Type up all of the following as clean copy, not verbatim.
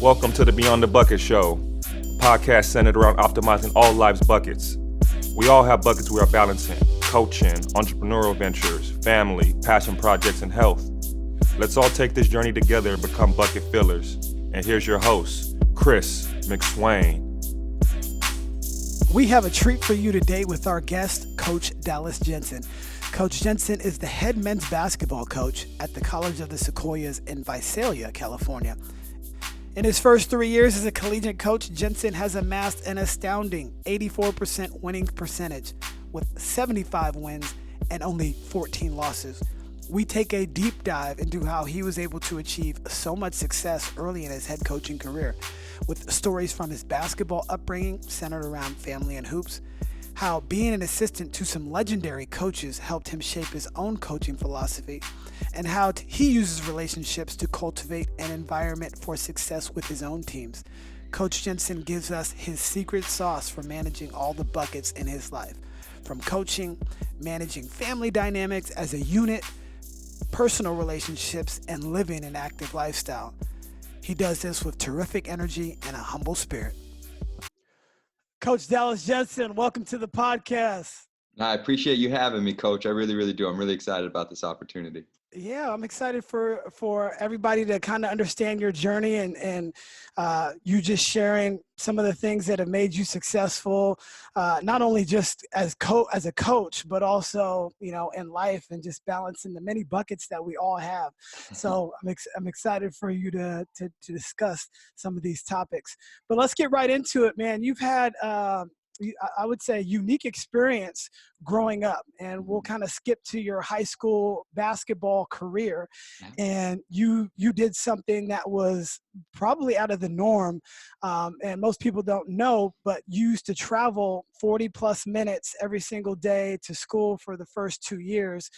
Welcome to the Beyond the Bucket Show, a podcast centered around optimizing all life's buckets. We all have buckets we are balancing: coaching, entrepreneurial ventures, family, passion projects, and health. Let's all take this journey together and become bucket fillers. And here's your host, Chris McSwain. We have a treat for you today with our guest, Coach Dallas Jensen. Coach Jensen is the head men's basketball coach at the College of the Sequoias in Visalia, California. In his first 3 years as a collegiate coach, Jensen has amassed an astounding 84% winning percentage with 75 wins and only 14 losses. We take a deep dive into how he was able to achieve so much success early in his head coaching career, with stories from his basketball upbringing centered around family and hoops, how being an assistant to some legendary coaches helped him shape his own coaching philosophy, and how he uses relationships to cultivate an environment for success with his own teams. Coach Jensen gives us his secret sauce for managing all the buckets in his life, from coaching, managing family dynamics as a unit, personal relationships, and living an active lifestyle. He does this with terrific energy and a humble spirit. Coach Dallas Jensen, welcome to the podcast. I appreciate you having me, Coach. I really, really do. I'm really excited about this opportunity. Yeah, I'm excited for everybody to kind of understand your journey and you just sharing some of the things that have made you successful, not only just as a coach, but also, in life, and just balancing the many buckets that we all have. So I'm excited for you to discuss some of these topics. But let's get right into it, man. You've had I would say unique experience growing up, and we'll kind of skip to your high school basketball career. And you did something that was probably out of the norm, and most people don't know, but you used to travel 40 plus minutes every single day to school for the first 2 years.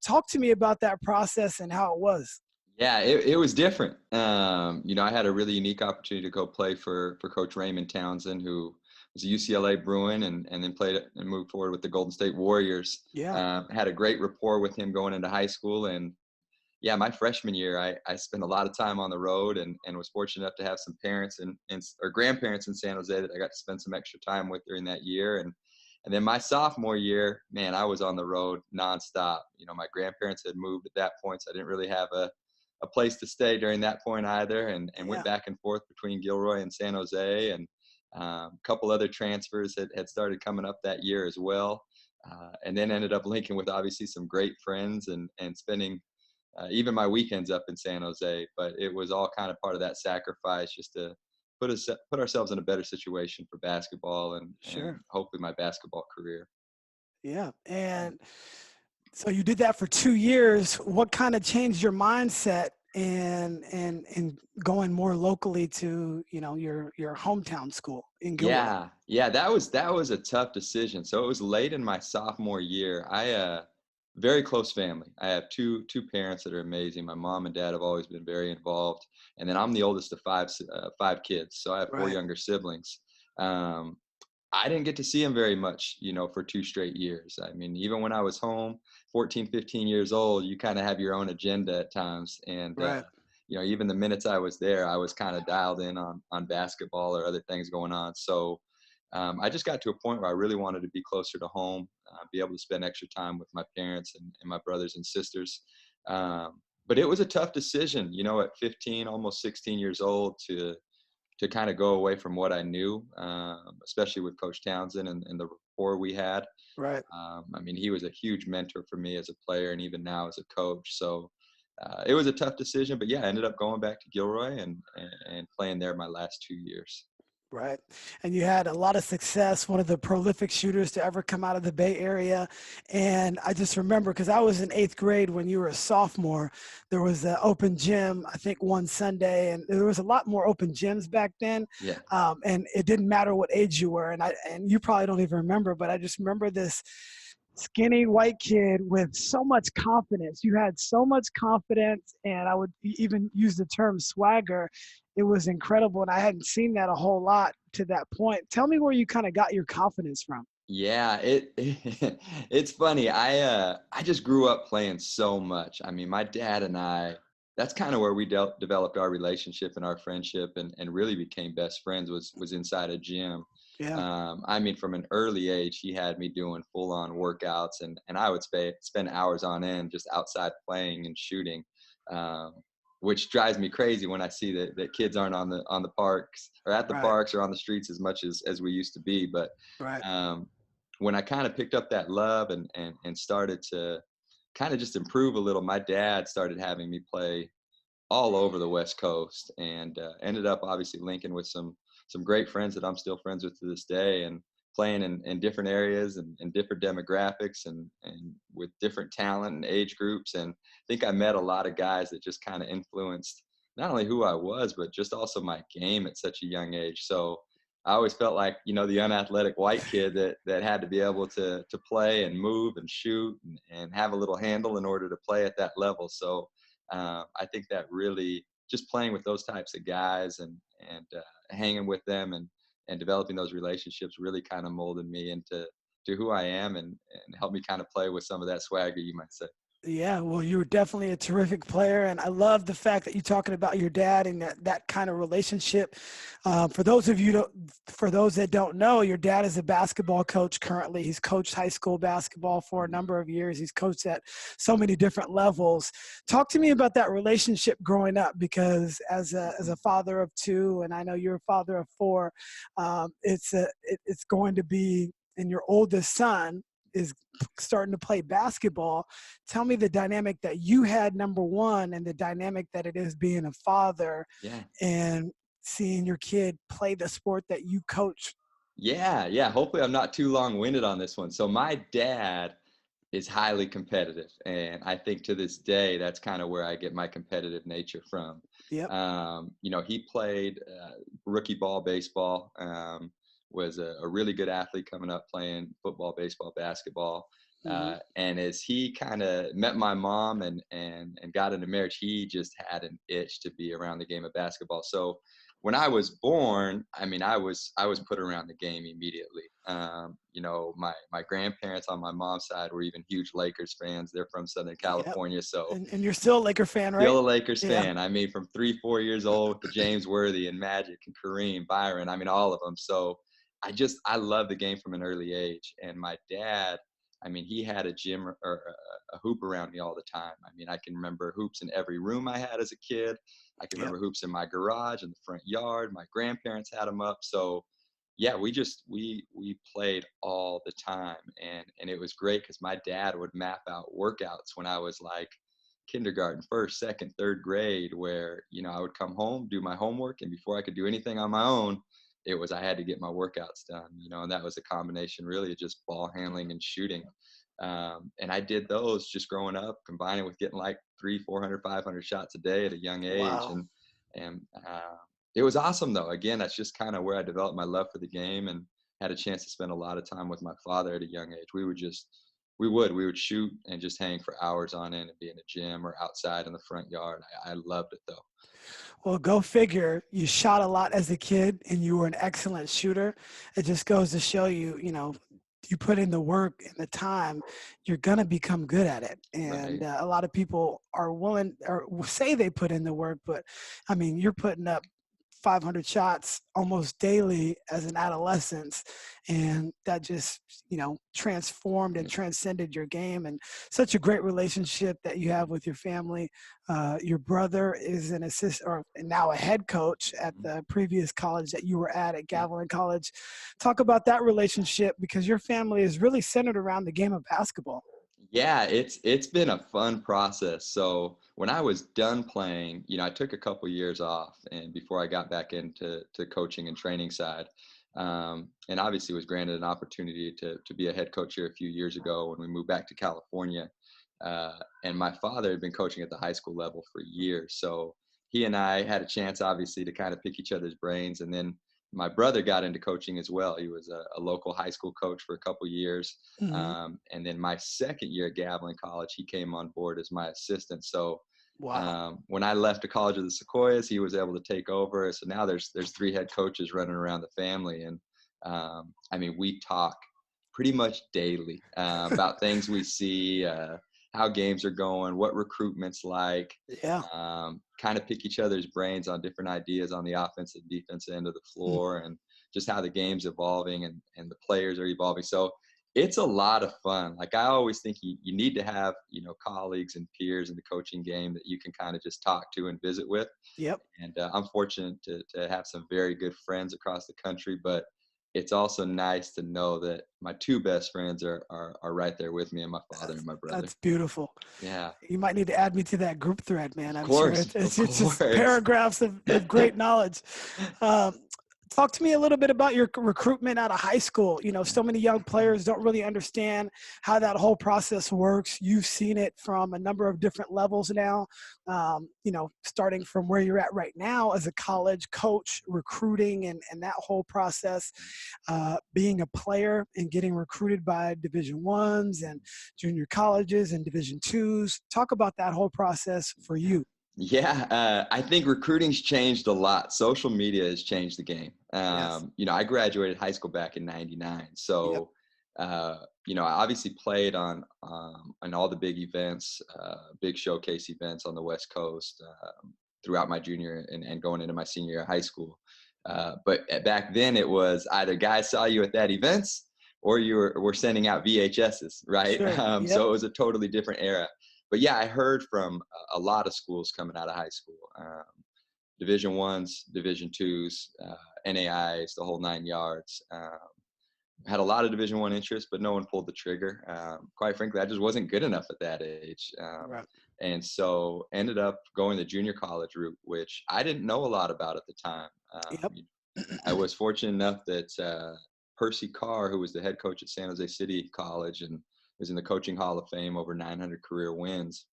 Talk to me about that process and how it was. Yeah, it was different. I had a really unique opportunity to go play for Coach Raymond Townsend, who was a UCLA Bruin, and then played and moved forward with the Golden State Warriors. Yeah. Had a great rapport with him going into high school. And yeah, my freshman year, I spent a lot of time on the road and was fortunate enough to have some parents or grandparents in San Jose that I got to spend some extra time with during that year. And then my sophomore year, man, I was on the road nonstop. My grandparents had moved at that point, so I didn't really have a place to stay during that point either, and went back and forth between Gilroy and San Jose, and a couple other transfers had started coming up that year as well, and then ended up linking with obviously some great friends and spending even my weekends up in San Jose. But it was all kind of part of that sacrifice just to put ourselves in a better situation for basketball and hopefully my basketball career. Yeah. And so you did that for 2 years. What kind of changed your mindset and going more locally to, your hometown school in Gilroy? Yeah, that was a tough decision. So it was late in my sophomore year. I very close family. I have two parents that are amazing. My mom and dad have always been very involved, and then I'm the oldest of five kids. So I have four younger siblings. I didn't get to see them very much, for 2 straight years. I mean, even when I was home, 14, 15 years old, you kind of have your own agenda at times. And, even the minutes I was there, I was kind of dialed in on basketball or other things going on. So I just got to a point where I really wanted to be closer to home, be able to spend extra time with my parents and my brothers and sisters. But it was a tough decision, at 15, almost 16 years old to kind of go away from what I knew, especially with Coach Townsend and the rapport we had. Right. He was a huge mentor for me as a player and even now as a coach. So it was a tough decision, but yeah, I ended up going back to Gilroy and playing there my last 2 years. Right. And you had a lot of success, one of the prolific shooters to ever come out of the Bay Area. And I just remember, because I was in 8th grade when you were a sophomore, there was an open gym, I think one Sunday, and there was a lot more open gyms back then. Yeah. And it didn't matter what age you were. And you probably don't even remember, but I just remember this skinny white kid with so much confidence. You had so much confidence, and I would even use the term swagger. It was incredible, and I hadn't seen that a whole lot to that point. Tell me where you kind of got your confidence from. Yeah, it's funny. I just grew up playing so much. I mean, my dad and I that's kind of where we developed our relationship and our friendship, and really became best friends, was inside a gym. Yeah. I mean, from an early age, he had me doing full on workouts, and I would spend hours on end just outside playing and shooting, um, which drives me crazy when I see that kids aren't on the parks, or at the Right. parks, or on the streets as much as we used to be. But Right. um, when I kind of picked up that love, and started to kind of just improve a little, my dad started having me play all over the West Coast, and ended up obviously linking with some great friends that I'm still friends with to this day, and playing in different areas, and different demographics, and with different talent and age groups. And I think I met a lot of guys that just kind of influenced not only who I was, but just also my game at such a young age. So I always felt like, the unathletic white kid that had to be able to play and move and shoot, and have a little handle in order to play at that level. So I think that really, just playing with those types of guys, and hanging with them, and developing those relationships, really kind of molded me into who I am, and helped me kind of play with some of that swagger, you might say. Yeah, well, you were definitely a terrific player, and I love the fact that you're talking about your dad and that kind of relationship. For those of you, for those that don't know, your dad is a basketball coach currently. He's coached high school basketball for a number of years. He's coached at so many different levels. Talk to me about that relationship growing up, because as a father of two, and I know you're a father of four, it's going to be, and your oldest son is starting to play basketball. Tell me the dynamic that you had, number one, and the dynamic that it is being a father Yeah. and seeing your kid play the sport that you coach. Yeah. Hopefully, I'm not too long-winded on this one. So my dad is highly competitive, and I think to this day that's kind of where I get my competitive nature from. Yep. He played rookie ball baseball, was a really good athlete coming up, playing football, baseball, basketball. Hmm. And as he kind of met my mom, and got into marriage, he just had an itch to be around the game of basketball. So when I was born, I mean, I was put around the game immediately. My grandparents on my mom's side were even huge Lakers fans. They're from Southern Yep. California, so And you're still a Laker fan, right? still a Lakers Yeah. fan. I mean, from 3, 4 years old with the James Worthy and Magic and Kareem, Byron. I mean, all of them. So I love the game from an early age. And my dad, I mean, he had a gym, or a hoop around me all the time. I mean, I can remember hoops in every room I had as a kid. I can Yep. remember hoops in my garage, in the front yard. My grandparents had them up. So yeah, we played all the time, and it was great because my dad would map out workouts when I was like kindergarten, first, second, third grade, where I would come home, do my homework, and before I could do anything on my own, it was I had to get my workouts done. And that was a combination really of just ball handling and shooting. And I did those just growing up, combining with getting like 300, 400, 500 shots a day at a young age. Wow. And it was awesome though. Again, that's just kind of where I developed my love for the game, and had a chance to spend a lot of time with my father at a young age. We would shoot and just hang for hours on end, and be in a gym or outside in the front yard. I loved it though. Well, go figure. You shot a lot as a kid and you were an excellent shooter. It just goes to show you, you put in the work and the time, you're going to become good at it. And Right. a lot of people are willing, or say they put in the work, but I mean, you're putting up 500 shots almost daily as an adolescent, and that just transformed and transcended your game. And such a great relationship that you have with your family. Your brother is an assistant, or now a head coach at Mhm. the previous college that you were at Yeah. Gavilan College. Talk about that relationship, because your family is really centered around the game of basketball. Yeah, it's been a fun process. So when I was done playing, I took a couple years off, and before I got back into coaching and training side, and obviously was granted an opportunity to be a head coach here a few years ago when we moved back to California. And my father had been coaching at the high school level for years, so he and I had a chance, obviously, to kind of pick each other's brains. And then my brother got into coaching as well. He was a local high school coach for a couple years, Hmm. and then my second year at Gavilan College, he came on board as my assistant. So Wow. when I left the College of the Sequoias, he was able to take over. So now there's 3 head coaches running around the family, and I mean, we talk pretty much daily about things we see, how games are going, what recruitment's like, Yeah. kind of pick each other's brains on different ideas on the offensive defensive end of the Mm. floor, and just how the game's evolving and the players are evolving. So it's a lot of fun. Like, I always think you need to have, colleagues and peers in the coaching game that you can kind of just talk to and visit with. Yep. And I'm fortunate to have some very good friends across the country, but it's also nice to know that my two best friends are right there with me, and my father and my brother. That's beautiful. Yeah, You might need to add me to that group thread, man. of I'm sure course, of it's just course. paragraphs of great knowledge. Um, Talk to me a little bit about your recruitment out of high school. So many young players don't really understand how that whole process works. You've seen it from a number of different levels now, starting from where you're at right now as a college coach, recruiting and that whole process, being a player and getting recruited by Division I's and junior colleges and Division II's. Talk about that whole process for you. Yeah, I think recruiting's changed a lot. Social media has changed the game. Yes. I graduated high school back in '99, Yep. so I obviously played on all the big events, big showcase events on the West Coast throughout my junior and going into my senior year of high school. But back then, it was either guys saw you at that events or you were sending out VHSs, right? Sure. Yep. So it was a totally different era. But yeah, I heard from a lot of schools coming out of high school, Division I's, Division II's, NAIs, the whole 9 yards. Had a lot of Division I interest, but no one pulled the trigger. Quite frankly, I just wasn't good enough at that age, Right. and so ended up going the junior college route, which I didn't know a lot about at the time. Yep. I was fortunate enough that Percy Carr, who was the head coach at San Jose City College and is in the Coaching Hall of Fame, over 900 career wins,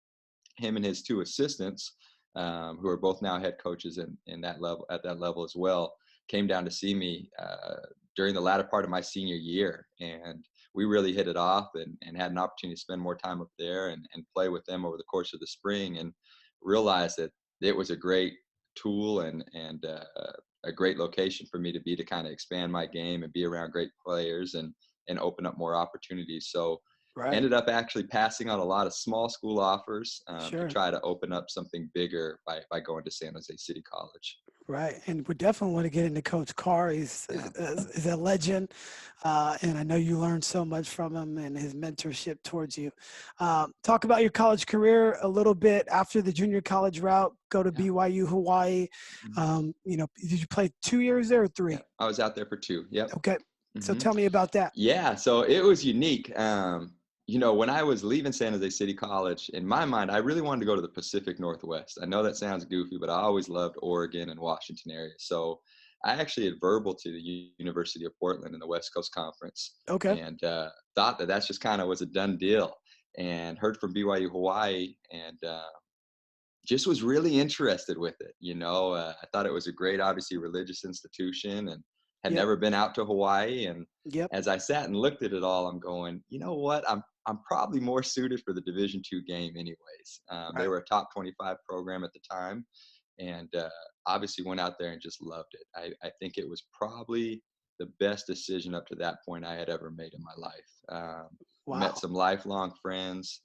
him and his two assistants, who are both now head coaches in that level at that level as well, came down to see me during the latter part of my senior year, and we really hit it off and had an opportunity to spend more time up there and play with them over the course of the spring, and realized that it was a great tool and a great location for me to be, to kind of expand my game and be around great players and open up more opportunities. So Right. ended up actually passing on a lot of small school offers to Sure. try to open up something bigger by going to San Jose City College. Right. And we definitely want to get into Coach Carr. Yeah. He's a legend. And I know you learned so much from him and his mentorship towards you. Talk about your college career a little bit after the junior college route, go to Yeah. BYU, Hawaii. Did you play 2 years there or 3? Yeah. I was out there for 2. Yep. Okay. So hmm tell me about that. Yeah, so it was unique. When I was leaving San Jose City College, in my mind, I really wanted to go to the Pacific Northwest. I know that sounds goofy, but I always loved Oregon and Washington area. So I actually had verbal to the University of Portland in the West Coast Conference, Okay. and thought that that's just kind of was a done deal. And heard from BYU Hawaii, and just was really interested with it. I thought it was a great, obviously, religious institution, and had Yep. never been out to Hawaii. And Yep. as I sat and looked at it all, I'm going, you know what? I'm probably more suited for the Division II game, anyways. They Right. were a top 25 program at the time, and obviously went out there and just loved it. I think it was probably the best decision up to that point I had ever made in my life. Met Wow. some lifelong friends.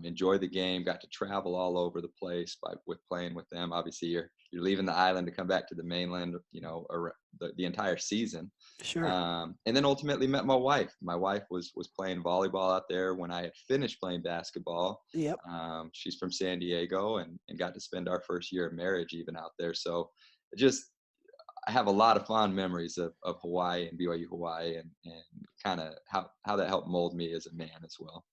Enjoyed the game. Got to travel all over the place with playing with them. Obviously, you're leaving the island to come back to the mainland. The entire season. Sure. And then ultimately met my wife. My wife was playing volleyball out there when I had finished playing basketball. Yep. She's from San Diego, and got to spend our first year of marriage even out there. So just I have a lot of fond memories of Hawaii and BYU Hawaii, and kind of how that helped mold me as a man as well.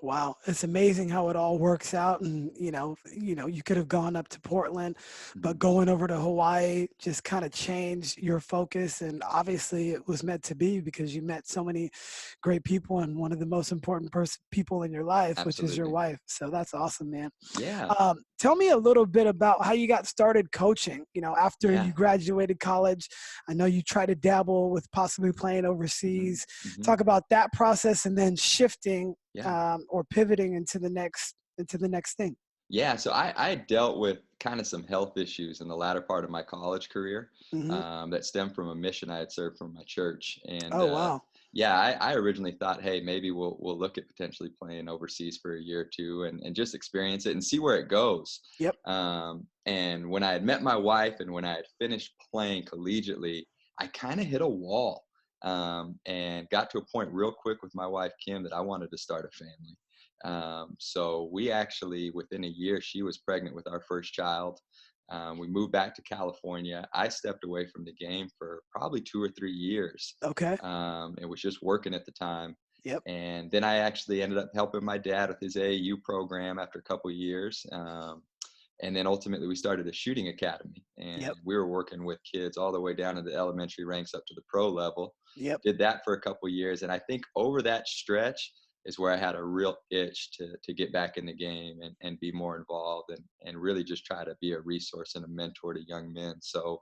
Wow, it's amazing how it all works out. And you could have gone up to Portland, but Mhm. going over to Hawaii just kind of changed your focus. And obviously, it was meant to be because you met so many great people and one of the most important people in your life, which is your Absolutely. wife. So that's awesome, man. Yeah. Tell me a little bit about how you got started coaching. After Yeah. you graduated college, I know you tried to dabble with possibly playing Mhm. overseas. Mhm. Talk about that process and then shifting Yeah. or pivoting into the next thing. Yeah. So I dealt with kind of some health issues in the latter part of my college career, Hmm. that stemmed from a mission I had served from my church. And Oh wow. Yeah, I originally thought, hey, maybe we'll look at potentially playing overseas for a year or two and just experience it and see where it goes. Yep. And when I had met my wife and when I had finished playing collegiately, I kind of hit a wall and got to a point real quick with my wife Kim that I wanted to start a family. So we actually, within a year, she was pregnant with our first child. We moved back to California. I stepped away from the game for probably 2 or 3 years. Okay. It was just working at the time. Yep. And then I actually ended up helping my dad with his AAU program after a couple of years. And then ultimately we started a shooting academy and Yep. we were working with kids all the way down to the elementary ranks up to the pro level. Yep. Did that for a couple of years. And I think over that stretch is where I had a real itch to get back in the game and be more involved and really just try to be a resource and a mentor to young men. So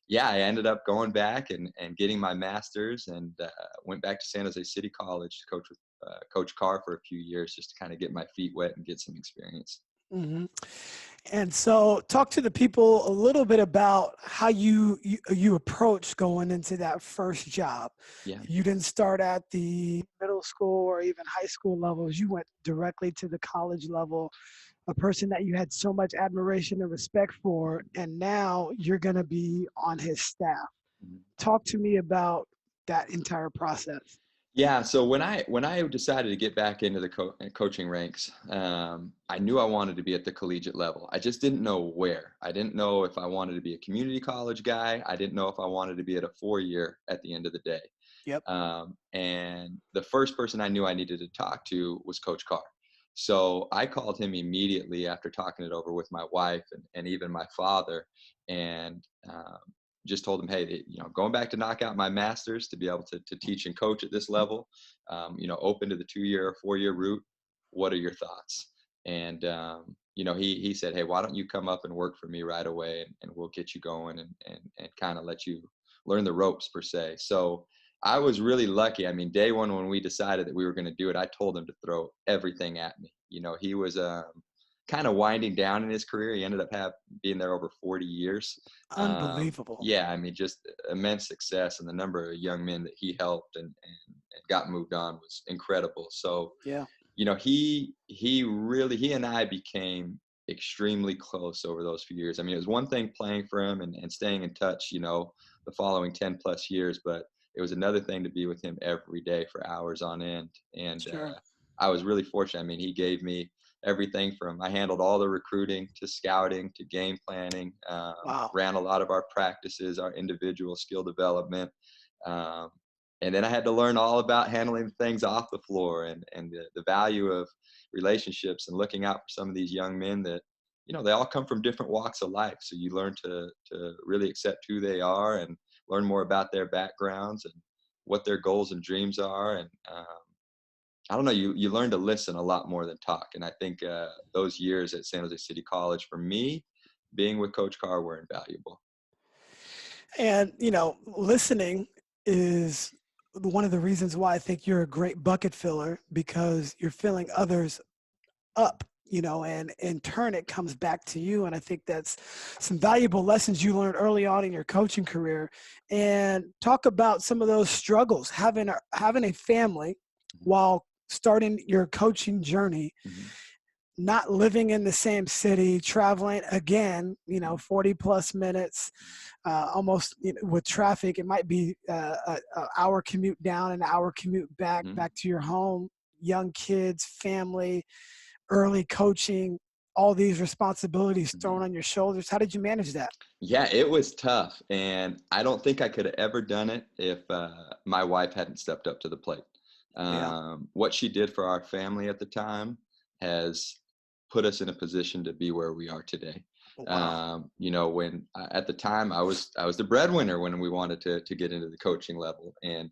yeah, I ended up going back and getting my master's and went back to San Jose City College to coach with Coach Carr for a few years just to kind of get my feet wet and get some experience. Hmm. And so, talk to the people a little bit about how you approached going into that first job. Yeah. You didn't start at the middle school or even high school levels. You went directly to the college level, a person that you had so much admiration and respect for, and now you're going to be on his staff. Mhm. Talk to me about that entire process. Yeah, so when I decided to get back into the coaching ranks, I knew I wanted to be at the collegiate level. I just didn't know where. I didn't know if I wanted to be a community college guy. I didn't know if I wanted to be at a 4-year at the end of the day. Yep. And the first person I knew I needed to talk to was Coach Carr. So I called him immediately after talking it over with my wife and even my father, and just told him, hey, going back to knock out my master's to be able to teach and coach at this level, open to the 2-year or 4-year route. What are your thoughts? And he said, hey, why don't you come up and work for me right away, and we'll get you going and kind of let you learn the ropes per se. So I was really lucky. I mean, day one when we decided that we were going to do it, I told him to throw everything at me. He was kind of winding down in his career. He ended up being there over 40 years. Unbelievable. Yeah, I mean, just immense success, and the number of young men that he helped and got moved on was incredible. So, Yeah. he and I became extremely close over those few years. I mean, it was one thing playing for him and staying in touch, the following 10 plus years, but it was another thing to be with him every day for hours on end. And Sure. I was really fortunate. I mean, he gave me everything from I handled all the recruiting to scouting to game planning, Wow. ran a lot of our practices, our individual skill development. Um, and then I had to learn all about handling things off the floor and the value of relationships and looking out for some of these young men that, they all come from different walks of life. So you learn to really accept who they are and learn more about their backgrounds and what their goals and dreams are. And I don't know, you learn to listen a lot more than talk. And I think those years at San Jose City College, for me, being with Coach Carr were invaluable. And, listening is one of the reasons why I think you're a great bucket filler, because you're filling others up, and in turn it comes back to you. And I think that's some valuable lessons you learned early on in your coaching career. And talk about some of those struggles, having a family while starting your coaching journey, Mhm. not living in the same city, traveling again, 40 plus minutes, almost, with traffic. It might be a hour commute down, an hour commute Mhm. back to your home, young kids, family, early coaching, all these responsibilities thrown Mhm. on your shoulders. How did you manage that? Yeah, it was tough, and I don't think I could have ever done it if my wife hadn't stepped up to the plate. Yeah. What she did for our family at the time has put us in a position to be where we are today. Wow. When at the time I was the breadwinner when we wanted to get into the coaching level, and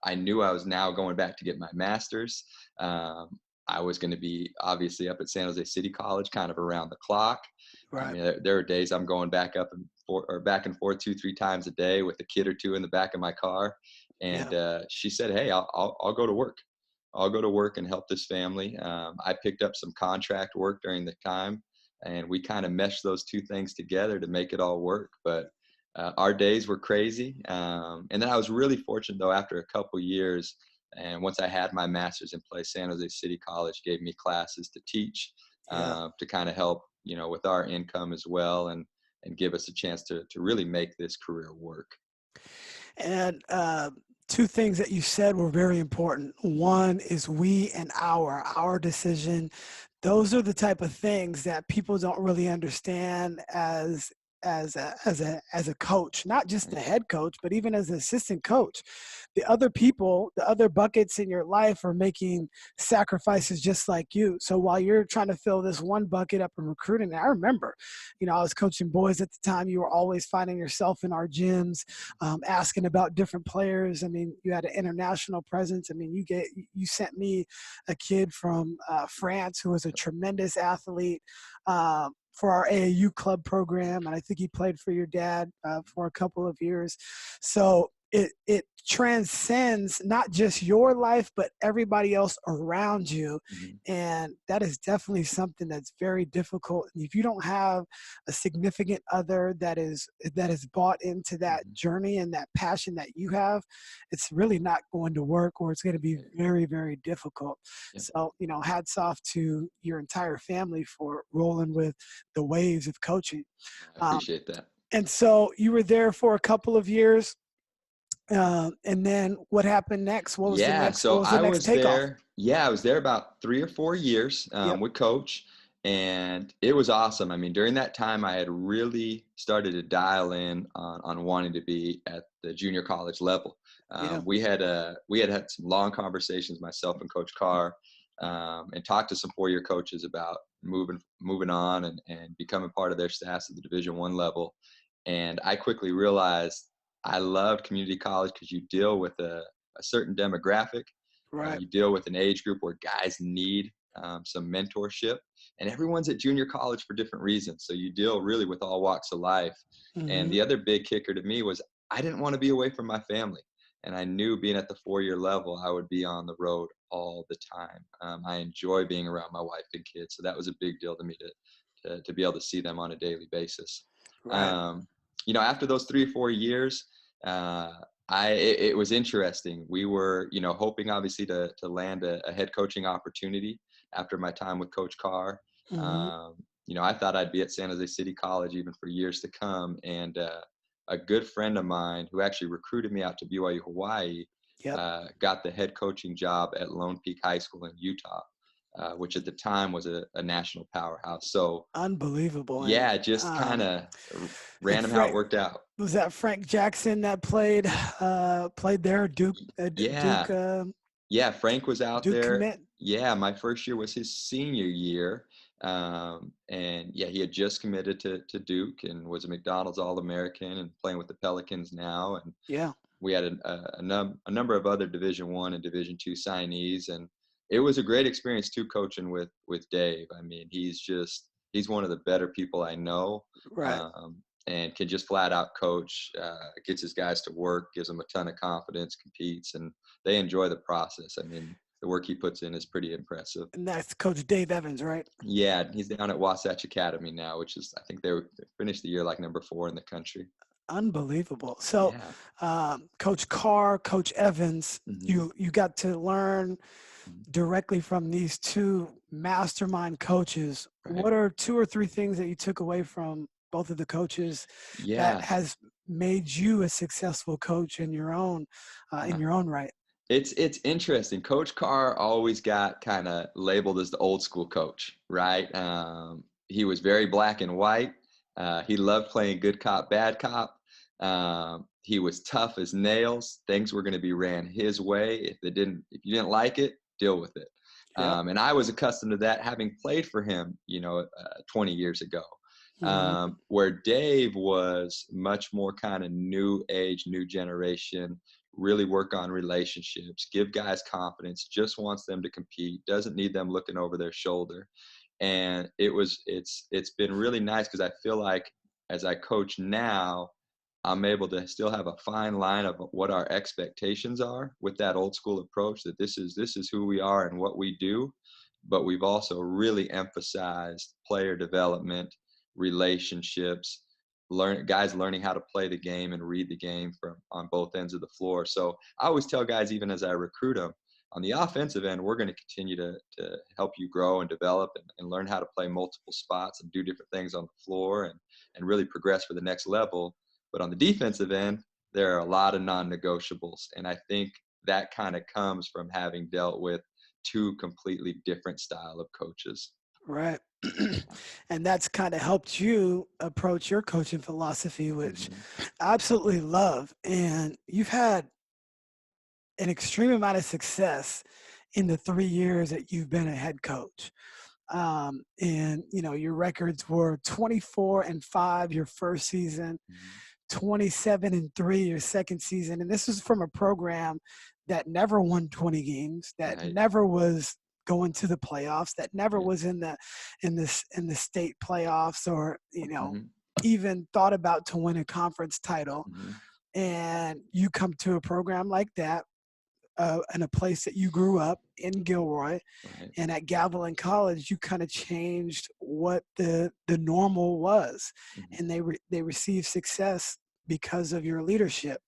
I knew I was now going back to get my master's. Um, I was going to be obviously up at San Jose City College, kind of around the clock. I Right. mean, there are days I'm going back and forth 2-3 times a day with a kid or two in the back of my car. Yeah. And she said, "Hey, I'll go to work. I'll go to work and help this family." I picked up some contract work during the time, and we kind of meshed those two things together to make it all work. But our days were crazy. And then I was really fortunate though, after a couple years, and once I had my master's in place, San Jose City College gave me classes to teach, Yeah. to kind of help, with our income as well, and give us a chance to really make this career work. And two things that you said were very important. One is we and our decision. Those are the type of things that people don't really understand as a coach, not just the Right. head coach, but even as an assistant coach. The other people, the other buckets in your life are making sacrifices just like you. So while you're trying to fill this one bucket up in recruiting, and I remember, I was coaching boys at the time. You were always finding yourself in our gyms, asking about different players. I mean, you had an international presence. I mean, you sent me a kid from France who was a tremendous athlete. For our AAU club program, and I think he played for your dad for a couple of years. So it transcends not just your life, but everybody else around you, Mhm. and that is definitely something that's very difficult. And if you don't have a significant other that is bought into that Mhm. journey and that passion that you have, it's really not going to work, or it's going to be Yeah. very, very difficult. Yeah. So, hats off to your entire family for rolling with the waves of coaching. I Um, appreciate that. and so you were there for a couple of years. And then what happened next? What was the Yeah, next? so What was the I next was takeoff? there. Yeah, I was there about 3 or 4 years Yep. with Coach, and it was awesome. I mean, during that time, I had really started to dial in on wanting to be at the junior college level. Yeah. We had some long conversations, myself and Coach Carr, and talked to some 4-year coaches about moving on and becoming part of their staffs at the Division I level. And I quickly realized I loved community college because you deal with a certain demographic. Right. You deal with an age group where guys need some mentorship, and everyone's at junior college for different reasons. So you deal really with all walks of life. And Hmm. the other big kicker to me was I didn't want to be away from my family. And I knew being at the 4-year level, I would be on the road all the time. I enjoy being around my wife and kids. So that was a big deal to me to be able to see them on a daily basis. Right. Um, After those 3 or 4 years, uh, it was interesting. We were, hoping obviously to land a head coaching opportunity after my time with Coach Carr. Hmm. Um, I thought I'd be at San Jose City College even for years to come. And a good friend of mine who actually recruited me out to BYU Hawaii Yep. got the head coaching job at Lone Peak High School in Utah, which at the time was a national powerhouse. So Unbelievable. And yeah, it just kind um, of I think random how it Frank worked out. was that Frank Jackson that played there. Duke Yeah. Yeah, Frank was out Duke there. commit. Yeah, my first year was his senior year. And yeah, he had just committed to Duke and was a McDonald's All-American and playing with the Pelicans now. And Yeah. we had a number of other Division I and Division II signees. And it was a great experience too, coaching with Dave. I mean, he's one of the better people I know. Right. Um, and can just flat out coach, gets his guys to work, gives them a ton of confidence, competes, and they enjoy the process. I mean, the work he puts in is pretty impressive. And that's Coach Dave Evans, right? Yeah, he's down at Wasatch Academy now, which is, I think they finished the year like number 4 in the country. Unbelievable. So, Yeah. Coach Carr, Coach Evans, Hmm. you got to learn Hmm. directly from these two mastermind coaches. Right. What are two or three things that you took away from both of the coaches that Yeah. has made you a successful coach in Uh, your own right? it's interesting. Coach Carr always got kind of labeled as the old school coach, right? He was very black and white. He loved playing good cop, bad cop. He was tough as nails. Things were going to be ran his way. If you didn't like it, deal with it. Yep. And I was accustomed to that, having played for him, 20 years ago. Hmm. Where Dave was much more kind of new age, new generation, really work on relationships, give guys confidence, just wants them to compete, doesn't need them looking over their shoulder. And it's been really nice because I feel like as I coach now, I'm able to still have a fine line of what our expectations are with that old school approach, that this is who we are and what we do. But we've also really emphasized player development, relationships, guys learning how to play the game and read the game from on both ends of the floor. So I always tell guys, even as I recruit them, on the offensive end, we're going to continue to help you grow and develop and learn how to play multiple spots and do different things on the floor and really progress for the next level. But on the defensive end, there are a lot of non-negotiables. And I think that kind of comes from having dealt with two completely different style of coaches. Right. And that's kind of helped you approach your coaching philosophy, which Mhm. I absolutely love. And you've had an extreme amount of success in the 3 years that you've been a head coach. And your records were 24-5 your first season, Mhm. 27-3 your second season, and this was from a program that never won 20 games, that Right. never was going to the playoffs, that never Yeah. was in the state playoffs, or Mhm. even thought about to win a conference title. Mhm. And you come to a program like that, in a place that you grew up in, Gilroy, Right. and at Gavilan College, you kind of changed what the normal was, Mhm. and they received success because of your leadership.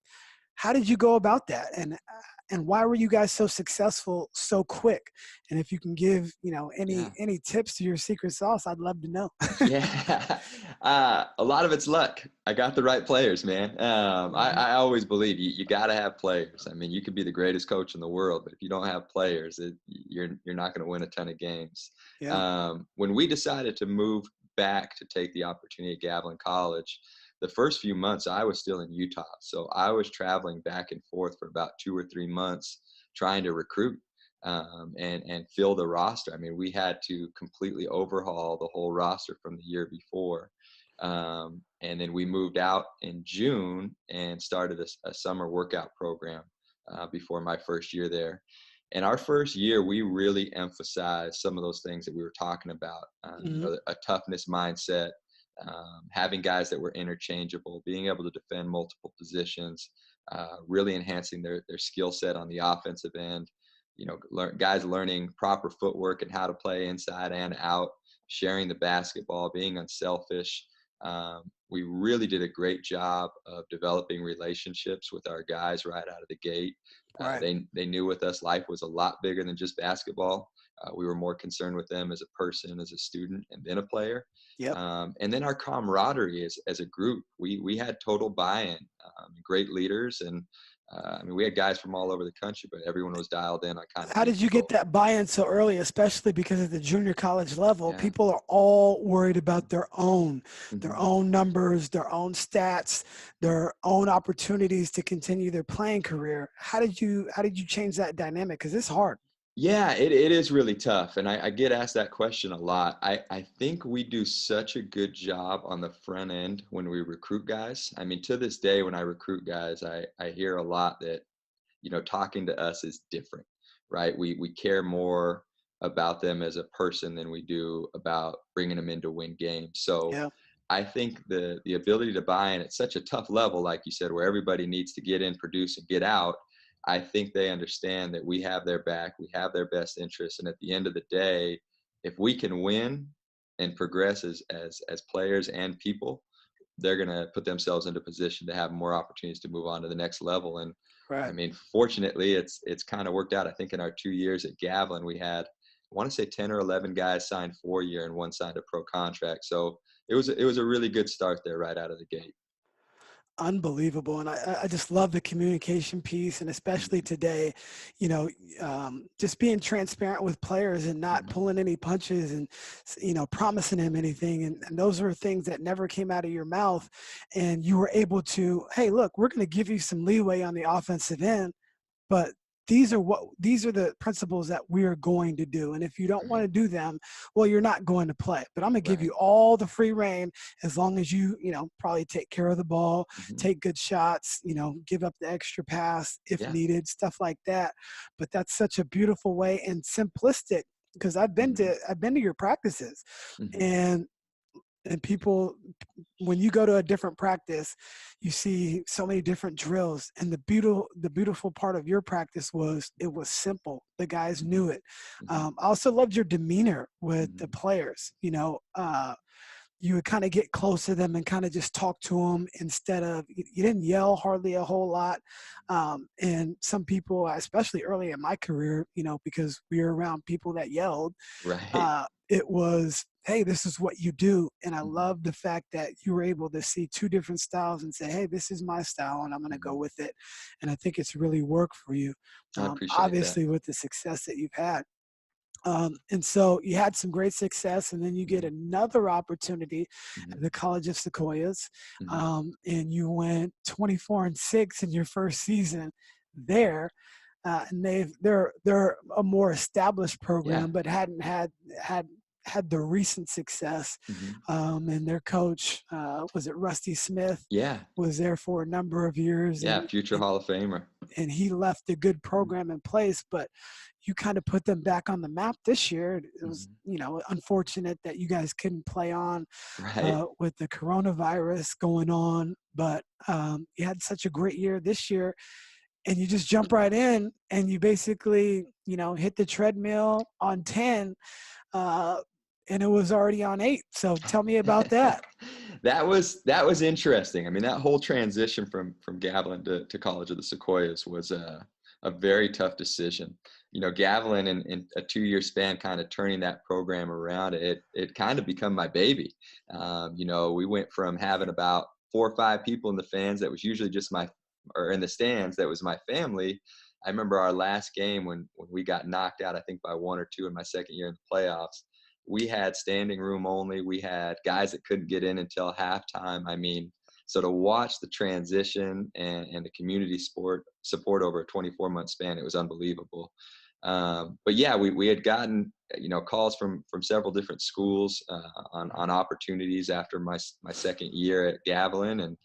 How did you go about that, and why were you guys so successful so quick? And if you can give any Yeah. any tips to your secret sauce, I'd love to know. Yeah. A lot of it's luck. I got the right players, man. Mhm. I always believe you got to have players. I mean, you could be the greatest coach in the world, but if you don't have players, you're not going to win a ton of games. Yeah. When we decided to move back to take the opportunity at Gavilan College, the first few months I was still in Utah, so I was traveling back and forth for about 2 or 3 months trying to recruit and fill the roster. I mean, we had to completely overhaul the whole roster from the year before. And then we moved out in June and started a summer workout program before my first year there. And our first year, we really emphasized some of those things that we were talking about. Mhm. A toughness mindset, having guys that were interchangeable, being able to defend multiple positions, really enhancing their skill set on the offensive end. Guys learning proper footwork and how to play inside and out, sharing the basketball, being unselfish. We really did a great job of developing relationships with our guys right out of the gate. Right. They knew with us life was a lot bigger than just basketball. We were more concerned with them as a person, as a student, and then a player. Yep. And then our camaraderie as a group, we had total buy-in, great leaders, and I mean, we had guys from all over the country, but everyone was dialed in on kind of How being did you get goal. that buy-in so early, especially because at the junior college level, Yeah. people are all worried about their Hmm. own numbers, their own stats, their own opportunities to continue their playing career. How did you change that dynamic? Because it's hard. Yeah, it is really tough. And I get asked that question a lot. I think we do such a good job on the front end when we recruit guys. I mean, to this day, when I recruit guys, I hear a lot that, talking to us is different, right? We care more about them as a person than we do about bringing them in to win games. So Yeah. I think the ability to buy in at such a tough level, like you said, where everybody needs to get in, produce, and get out. I think they understand that we have their back, we have their best interests, and at the end of the day, if we can win and progress as players and people, they're going to put themselves into position to have more opportunities to move on to the next level. And I Right. mean, fortunately, it's kind of worked out. I think in our 2 years at Gavilan, we had, I want to say 10 or 11 guys signed 4 year and one signed a pro contract. So it was a really good start there right out of the gate. Unbelievable. And I just love the communication piece, and especially Mhm. today, you know, just being transparent with players and not Mhm. pulling any punches and, promising them anything. And those are things that never came out of your mouth. And you were able to, hey, look, we're going to give you some leeway on the offensive end, but these are the principles that we are going to do. And if you don't want Right. to do them, well, you're not going to play. But I'm going to give Right. you all the free reign, as long as you probably take care of the ball, Mhm. take good shots, give up the extra pass if Yeah. needed, stuff like that. But that's such a beautiful way and simplistic, because I've been Mhm. to I've been to your practices, Mhm. and people, when you go to a different practice, you see so many different drills, and the beautiful part of your practice was it was simple. The guys Mhm. knew it. Mhm. I also loved your demeanor with the Mhm. players. you would kind of get close to them and kind of just talk to them instead of, you didn't yell hardly a whole lot. And some people, especially early in my career, because we were around people that yelled, Right. it was, hey, this is what you do. And I Mhm. love the fact that you were able to see two different styles and say, hey, this is my style and I'm going to go Mhm. with it. And I think it's really worked for you, I appreciate that. obviously with the success that you've had. And so you had some great success, and then you get Mhm. another opportunity Mhm. at the College of Sequoias, Mhm. and you went 24-6 in your first season there. And they're a more established Yeah. program, but hadn't had the recent success. Mhm. And their coach, was it Rusty Smith, Yeah. was there for a number of years, Yeah. Future Hall of Famer. and he left a good Mhm. program in place, but you kind of put them back on the map this year. It was, Mhm. unfortunate that you guys couldn't play on Right. with the coronavirus going on, but you had such a great year this year, and you just jump right in and you basically, hit the treadmill on 10, uh, and it was already on 8. So tell me about that. That was interesting. I mean, that whole transition from Gavilan to College of the Sequoias was a very tough decision. Gavilan in a 2-year span, kind of turning that program around, it kind of become my baby. We went from having about 4 or 5 people in the fans that was usually just or in the stands that was my family. I remember our last game when we got knocked out, I think by 1 or 2 in my second year in the playoffs. We had standing room only. We had guys that couldn't get in until halftime. I mean, so to watch the transition and the community support over a 24-month span, it was unbelievable. But yeah, we had gotten calls from several different schools on opportunities after my second year at Gavilan, and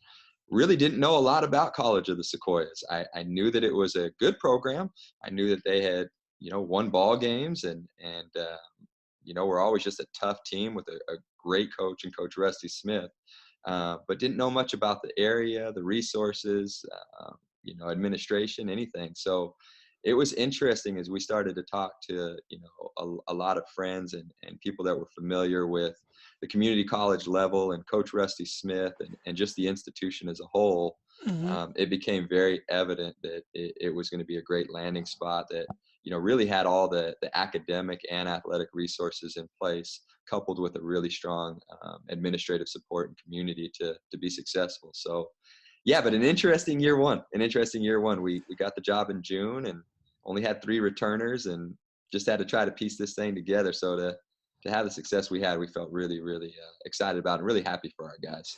really didn't know a lot about College of the Sequoias. I knew that it was a good program. I knew that they had won ball games and we're always just a tough team with a great coach and Coach Rusty Smith, but didn't know much about the area, the resources, administration, anything. So it was interesting as we started to talk to, a lot of friends and people that were familiar with the community college level and Coach Rusty Smith and just the institution as a whole. Hmm. It became very evident that it was going to be a great landing spot that really had all the academic and athletic resources in place, coupled with a really strong administrative support and community to be successful. So, yeah, but an interesting year one. We got the job in June and only had 3 returners and just had to try to piece this thing together. So to have the success we had, we felt really, really excited about and really happy for our guys.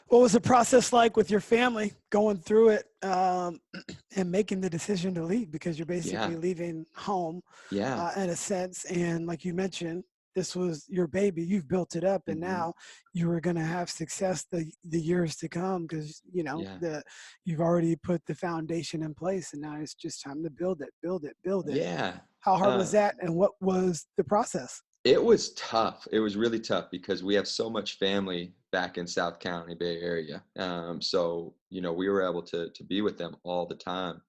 What was the process like with your family going through it, and making the decision to leave, because you're basically Yeah, leaving home, yeah. in a sense? And like you mentioned, this was your baby. You've built it up, and Hmm. now you were going to have success the years to come, because Yeah, you've already put the foundation in place, and now it's just time to build it. yeah. How hard was Uh, that, and what was the process? It was tough. It was really tough because we have so much family back in South County, Bay Area. So we were able to be with them all the time.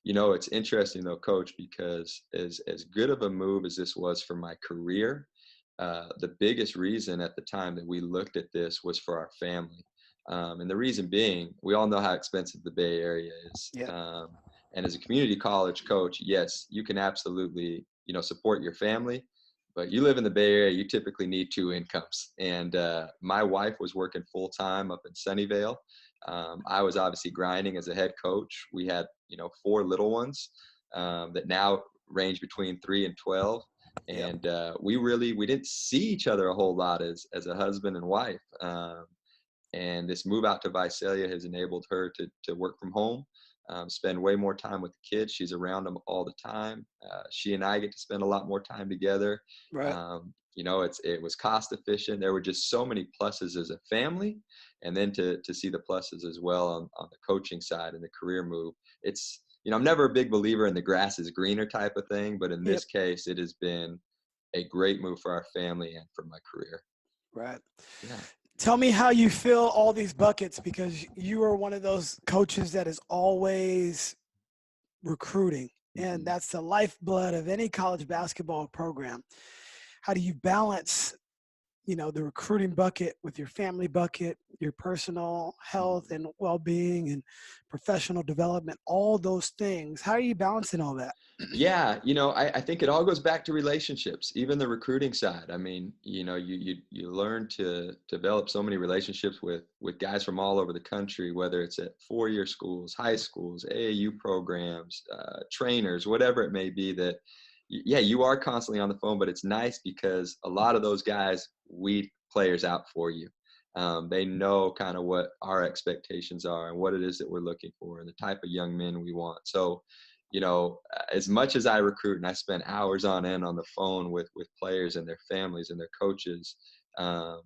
It's interesting though, Coach, because as good of a move as this was for my career, the biggest reason at the time that we looked at this was for our family. And the reason being, we all know how expensive the Bay Area is. Yeah. And as a community college coach, yes, you can absolutely support your family, but you live in the Bay Area, you typically need 2 incomes. And my wife was working full time up in Sunnyvale. I was obviously grinding as a head coach. We had 4 little ones that now range between 3 and 12, Yep. and we didn't see each other a whole lot as a husband and wife. And this move out to Visalia has enabled her to work from home, spend way more time with the kids. She's around them all the time. She and I get to spend a lot more time together. Right. It was cost efficient. There were just so many pluses as a family, and then to see the pluses as well on the coaching side and the career move. It's I'm never a big believer in the grass is greener type of thing, but in Yep. this case, it has been a great move for our family and for my career. Right. Yeah. Tell me how you fill all these buckets, because you are one of those coaches that is always recruiting, and Hmm. that's the lifeblood of any college basketball program. How do you balance the recruiting bucket with your family bucket, your personal health Mhm. and well-being and professional development, all those things. How are you balancing all that? Yeah, I think it all goes back to relationships, even the recruiting side. I mean, you learn to develop so many relationships with guys from all over the country, whether it's at 4-year schools, high schools, AAU programs, trainers, whatever it may be. That, yeah, you are constantly on the phone, but it's nice because a lot of those guys weed players out for you. They know kind of what our expectations are and what it is that we're looking for and the type of young men we want. So, as much as I recruit and I spend hours on end on the phone with players and their families and their coaches, um,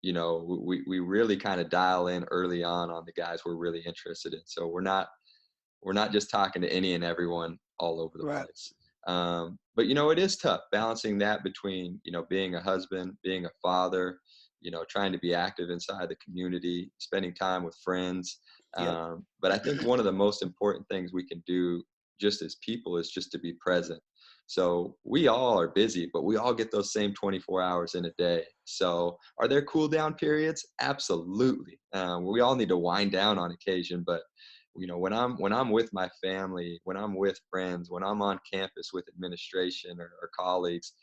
we really kind of dial in early on the guys we're really interested in. So we're not just talking to any and everyone all over the Right. place. But it is tough balancing that between being a husband, being a father, trying to be active inside the community, spending time with friends. Yep. But I think one of the most important things we can do just as people is just to be present. So we all are busy, but we all get those same 24 hours in a day. So are there cool down periods? Absolutely. We all need to wind down on occasion, but when I'm with my family, when I'm with friends, when I'm on campus with administration or colleagues,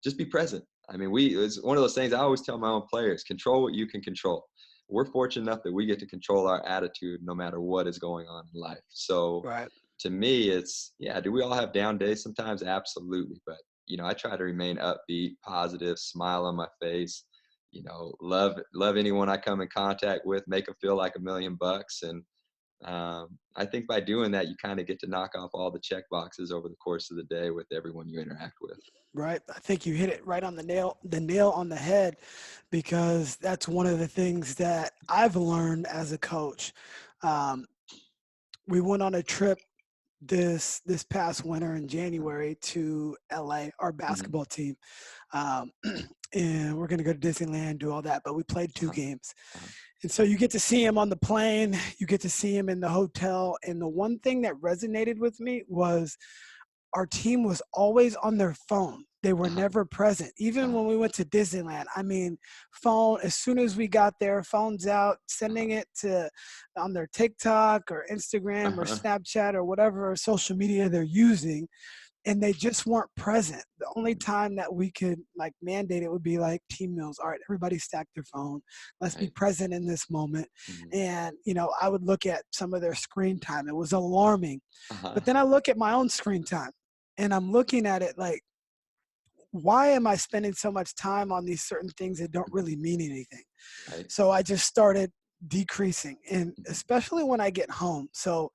just be present. I mean, it's one of those things I always tell my own players: control what you can control. We're fortunate enough that we get to control our attitude no matter what is going on in life. So Right. to me, it's, yeah, do we all have down days sometimes? Absolutely. But I try to remain upbeat, positive, smile on my face, love anyone I come in contact with, make them feel like $1,000,000. And I think by doing that, you kind of get to knock off all the check boxes over the course of the day with everyone you interact with. Right. I think you hit it right on the nail on the head, because that's one of the things that I've learned as a coach. Um, we went on a trip this past winter in January to LA, our Hmm. basketball team. Um, and we're going to go to Disneyland, do all that, but we played two Uh-huh. games. Uh-huh. And so you get to see him on the plane, you get to see him in the hotel. And the one thing that resonated with me was our team was always on their phone. They were Uh-huh. never present. Even Uh-huh. when we went to Disneyland, I mean, phone, as soon as we got there, phones out, sending Uh-huh. it to on their TikTok or Instagram or Uh-huh. Snapchat or whatever social media they're using, and they just weren't present. The only time that we could like mandate it would be like team meals. All right, everybody stack their phone. Let's be Right. present in this moment. Hmm. And I would look at some of their screen time. It was alarming. Uh-huh. But then I look at my own screen time, and I'm looking at it like, why am I spending so much time on these certain things that don't really mean anything? Right. So I just started decreasing, and Hmm. especially when I get home. So,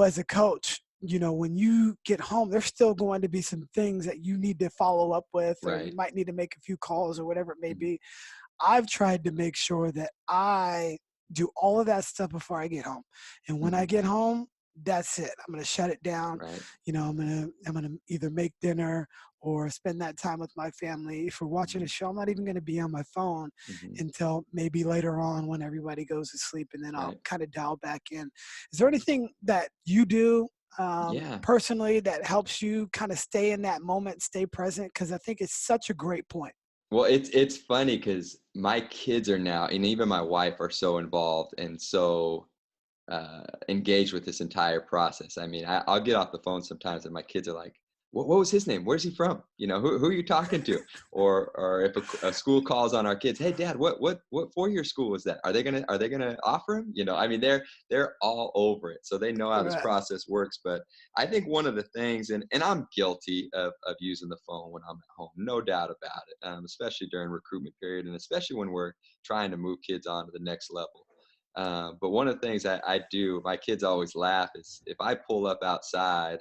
as a coach, when you get home, there's still going to be some things that you need to follow up with, or you Right. might need to make a few calls or whatever it may Hmm. be. I've tried to make sure that I do all of that stuff before I get home. And when I Hmm. get home, that's it. I'm going to shut it down. Right. I'm going to either make dinner or spend that time with my family. If we're watching a Hmm. show, I'm not even going to be on my phone Hmm. until maybe later on when everybody goes to sleep, and then I'll Right. kind of dial back in. Is there anything that you do Yeah. personally that helps you kind of stay in that moment, stay present? Because I think it's such a great point. Well, it's funny because my kids are now, and even my wife are so involved and so engaged with this entire process. I mean, I'll get off the phone sometimes, and my kids are like, "What was his name? Where's he from? Who are you talking to?" Or if a school calls on our kids, "Hey, Dad, what 4-year school is that? Are they gonna offer him?" I mean, they're all over it, so they know how this Right. process works. But I think one of the things, and I'm guilty of using the phone when I'm at home, no doubt about it, especially during recruitment period, and especially when we're trying to move kids on to the next level. But one of the things I do, my kids always laugh, is if I pull up outside,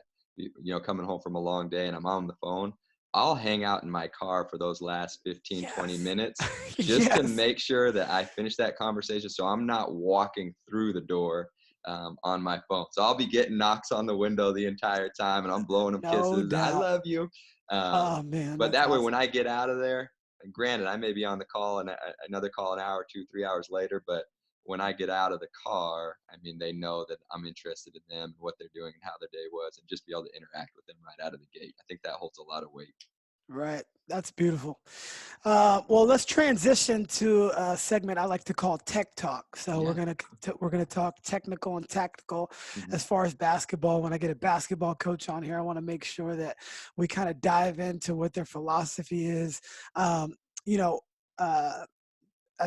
coming home from a long day and I'm on the phone, I'll hang out in my car for those last 15, 20 Yes. minutes just to Yes. make sure that I finish that conversation. So I'm not walking through the door on my phone. So I'll be getting knocks on the window the entire time and I'm blowing them No kisses. I doubt. love you. Oh man, But that's that way, when awesome. I get out of there, and granted, I may be on the call and another call an hour, 2, 3 hours later, but when I get out of the car, I mean, they know that I'm interested in them and what they're doing and how their day was, and just be able to interact with them right out of the gate. I think that holds a lot of weight. Right. That's beautiful. Well, let's transition to a segment I like to call Tech Talk. So Yeah. we're gonna talk technical and tactical Hmm. as far as basketball. When I get a basketball coach on here, I want to make sure that we kind of dive into what their philosophy is. Um, you know, uh, I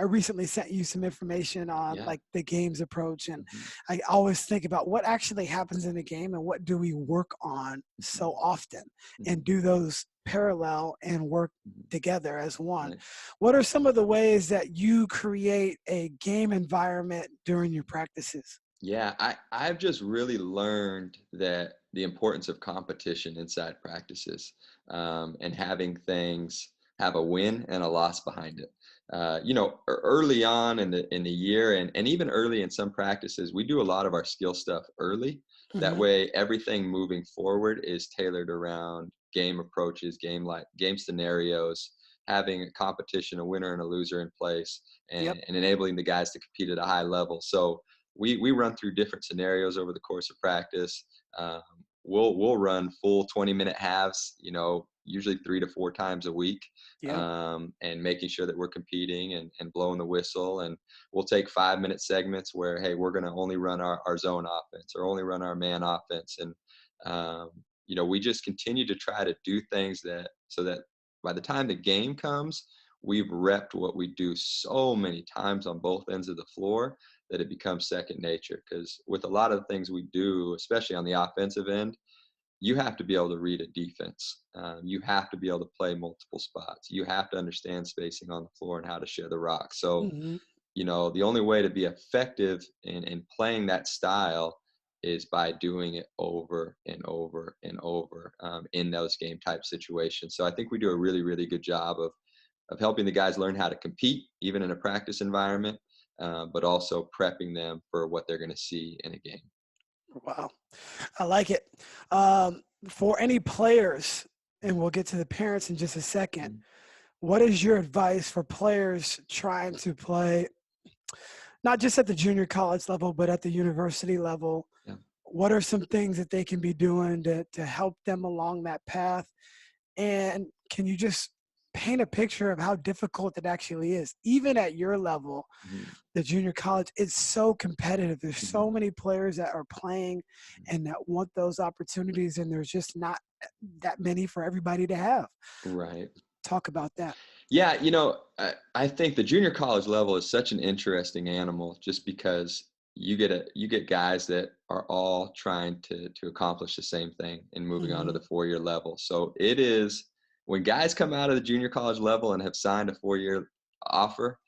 recently sent you some information on Yeah. like the game's approach, and Hmm. I always think about what actually happens in the game and what do we work on Hmm. so often, and Hmm. do those parallel and work Hmm. together as one. Nice. What are some of the ways that you create a game environment during your practices? Yeah, I've just really learned that the importance of competition inside practices, and having things have a win and a loss behind it. Early on in the year, and even early in some practices, we do a lot of our skill stuff early. That Hmm. way, everything moving forward is tailored around game approaches, game scenarios, having a competition, a winner and a loser in place, Yep. and enabling the guys to compete at a high level. So we run through different scenarios over the course of practice. Um, we'll run full 20-minute halves, usually 3 to 4 times a week, Yep. and making sure that we're competing and blowing the whistle. And we'll take 5-minute segments where, hey, we're going to only run our zone offense or only run our man offense. And um, we just continue to try to do things that so that by the time the game comes, we've repped what we do so many times on both ends of the floor that it becomes second nature. Because with a lot of the things we do, especially on the offensive end, you have to be able to read a defense. You have to be able to play multiple spots. You have to understand spacing on the floor and how to share the rock. So, Hmm. the only way to be effective in playing that style is by doing it over and over and over, in those game type situations. So I think we do a really, really good job of helping the guys learn how to compete, even in a practice environment, but also prepping them for what they're going to see in a game. Wow. I like it. For any players, and we'll get to the parents in just a second. Mhm. What is your advice for players trying to play, not just at the junior college level, but at the university level? Yeah. What are some things that they can be doing to help them along that path? And can you just paint a picture of how difficult it actually is? Even at your level, Mhm. the junior college, it's so competitive. There's Mhm. so many players that are playing and that want those opportunities, and there's just not that many for everybody to have. Right. Talk about that. Yeah, I think the junior college level is such an interesting animal just because you get guys that are all trying to accomplish the same thing and moving on to Hmm. the 4-year level. So it is when guys come out of the junior college level and have signed a 4-year offer,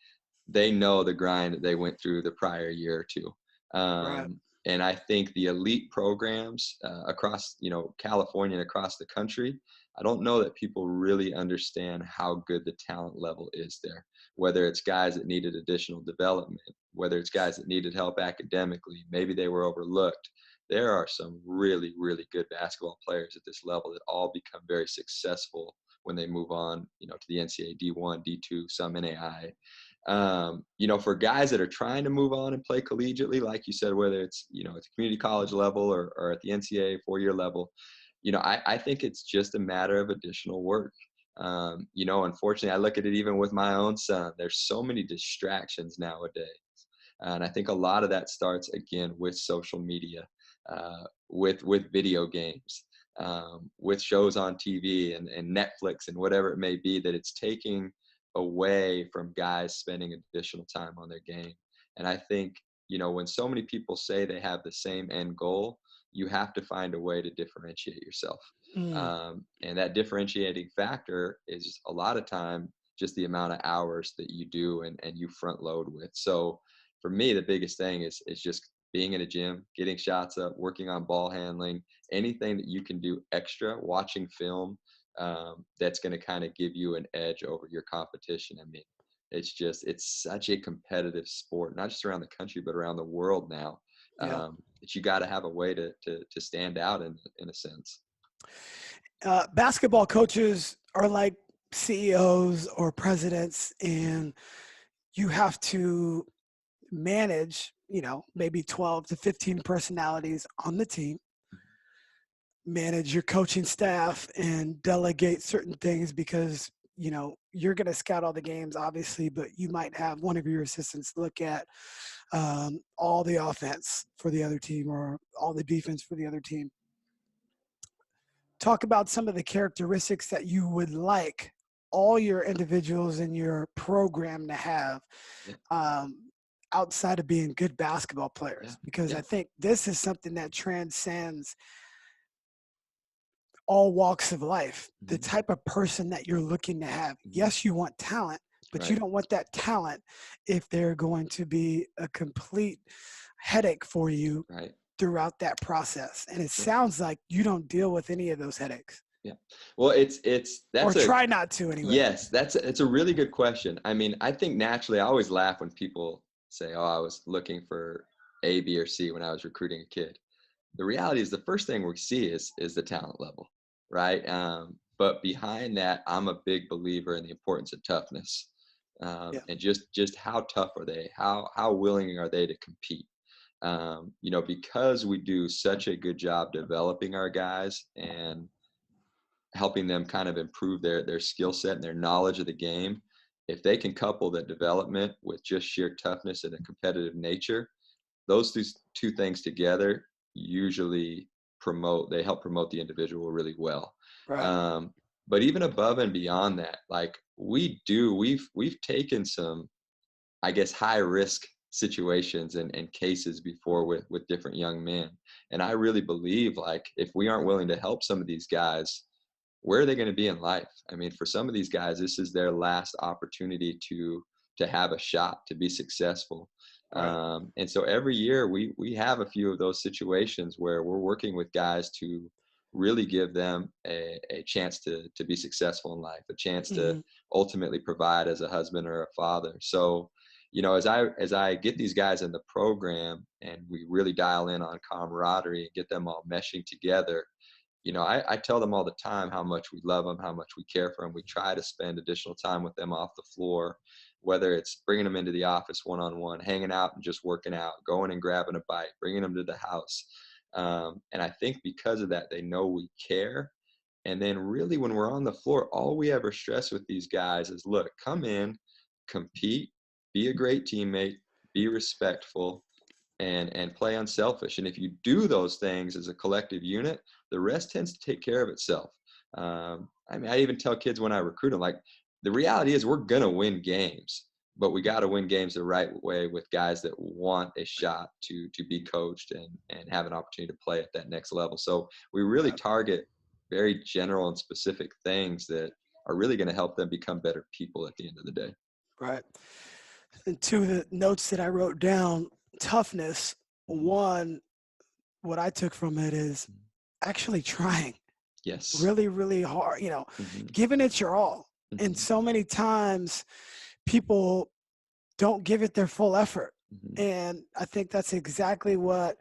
they know the grind that they went through the prior year or two. Right. And I think the elite programs across, California and across the country, I don't know that people really understand how good the talent level is there. Whether it's guys that needed additional development, whether it's guys that needed help academically, maybe they were overlooked. There are some really, really good basketball players at this level that all become very successful when they move on, to the NCAA D1, D2, some NAI. For guys that are trying to move on and play collegiately, like you said, whether it's at the community college level or at the NCAA 4-year level, I think it's just a matter of additional work. Unfortunately, I look at it even with my own son. There's so many distractions nowadays, and I think a lot of that starts again with social media, with video games, with shows on TV and Netflix and whatever it may be. That it's taking away from guys spending additional time on their game. And I think, when so many people say they have the same end goal, you have to find a way to differentiate yourself. Mm, And that differentiating factor is a lot of time just the amount of hours that you do and you front load with. So for me, the biggest thing is just being in a gym, getting shots up, working on ball handling, anything that you can do extra, watching film, that's going to kind of give you an edge over your competition. I mean, it's such a competitive sport, not just around the country, but around the world now, yeah. that you got to have a way to stand out in a sense. Basketball coaches are like CEOs or presidents, Mhm. and you have to manage, maybe 12 to 15 personalities on the team. manage your coaching staff and delegate certain things because, you're going to scout all the games, obviously, but you might have one of your assistants look at all the offense for the other team or all the defense for the other team. Talk about some of the characteristics that you would like all your individuals in your program to have outside of being good basketball players, because I think this is something that transcends all walks of life. The type of person that you're looking to have. Yes, you want talent, but you don't want that talent if they're going to be a complete headache for you throughout that process. And it sounds like you don't deal with any of those headaches. Yeah. Well, try not to anyway. Yes, it's a really good question. I mean, I think naturally I always laugh when people say, "Oh, I was looking for A, B, or C when I was recruiting a kid." The reality is the first thing we see is the talent level, right? But behind that, I'm a big believer in the importance of toughness, and just how tough are they? How willing are they to compete? Because we do such a good job developing our guys and helping them kind of improve their skill set and their knowledge of the game. If they can couple that development with just sheer toughness and a competitive nature, those two things together usually help promote the individual really well. Right. But even above and beyond that, like we've taken some, I guess, high risk situations and cases before with different young men. And I really believe, like, if we aren't willing to help some of these guys, where are they going to be in life? I mean, for some of these guys, this is their last opportunity to have a shot to be successful. Right. And so every year we have a few of those situations where we're working with guys to really give them a chance to be successful in life, a chance to ultimately provide as a husband or a father. So, as I get these guys in the program and we really dial in on camaraderie and get them all meshing together, I tell them all the time how much we love them, how much we care for them. We try to spend additional time with them off the floor, whether it's bringing them into the office one-on-one, hanging out and just working out, going and grabbing a bite, bringing them to the house. And I think because of that, they know we care. And then really when we're on the floor, all we ever stress with these guys is, look, come in, compete, be a great teammate, be respectful, and play unselfish. And if you do those things as a collective unit, the rest tends to take care of itself. I mean, I even tell kids when I recruit them, like, the reality is we're going to win games, but we got to win games the right way with guys that want a shot to be coached and have an opportunity to play at that next level. So we really target very general and specific things that are really going to help them become better people at the end of the day. Right. And two of the notes that I wrote down, toughness. One, what I took from it is actually trying. Yes. Really, really hard, giving it your all. And so many times people don't give it their full effort. And I think that's exactly what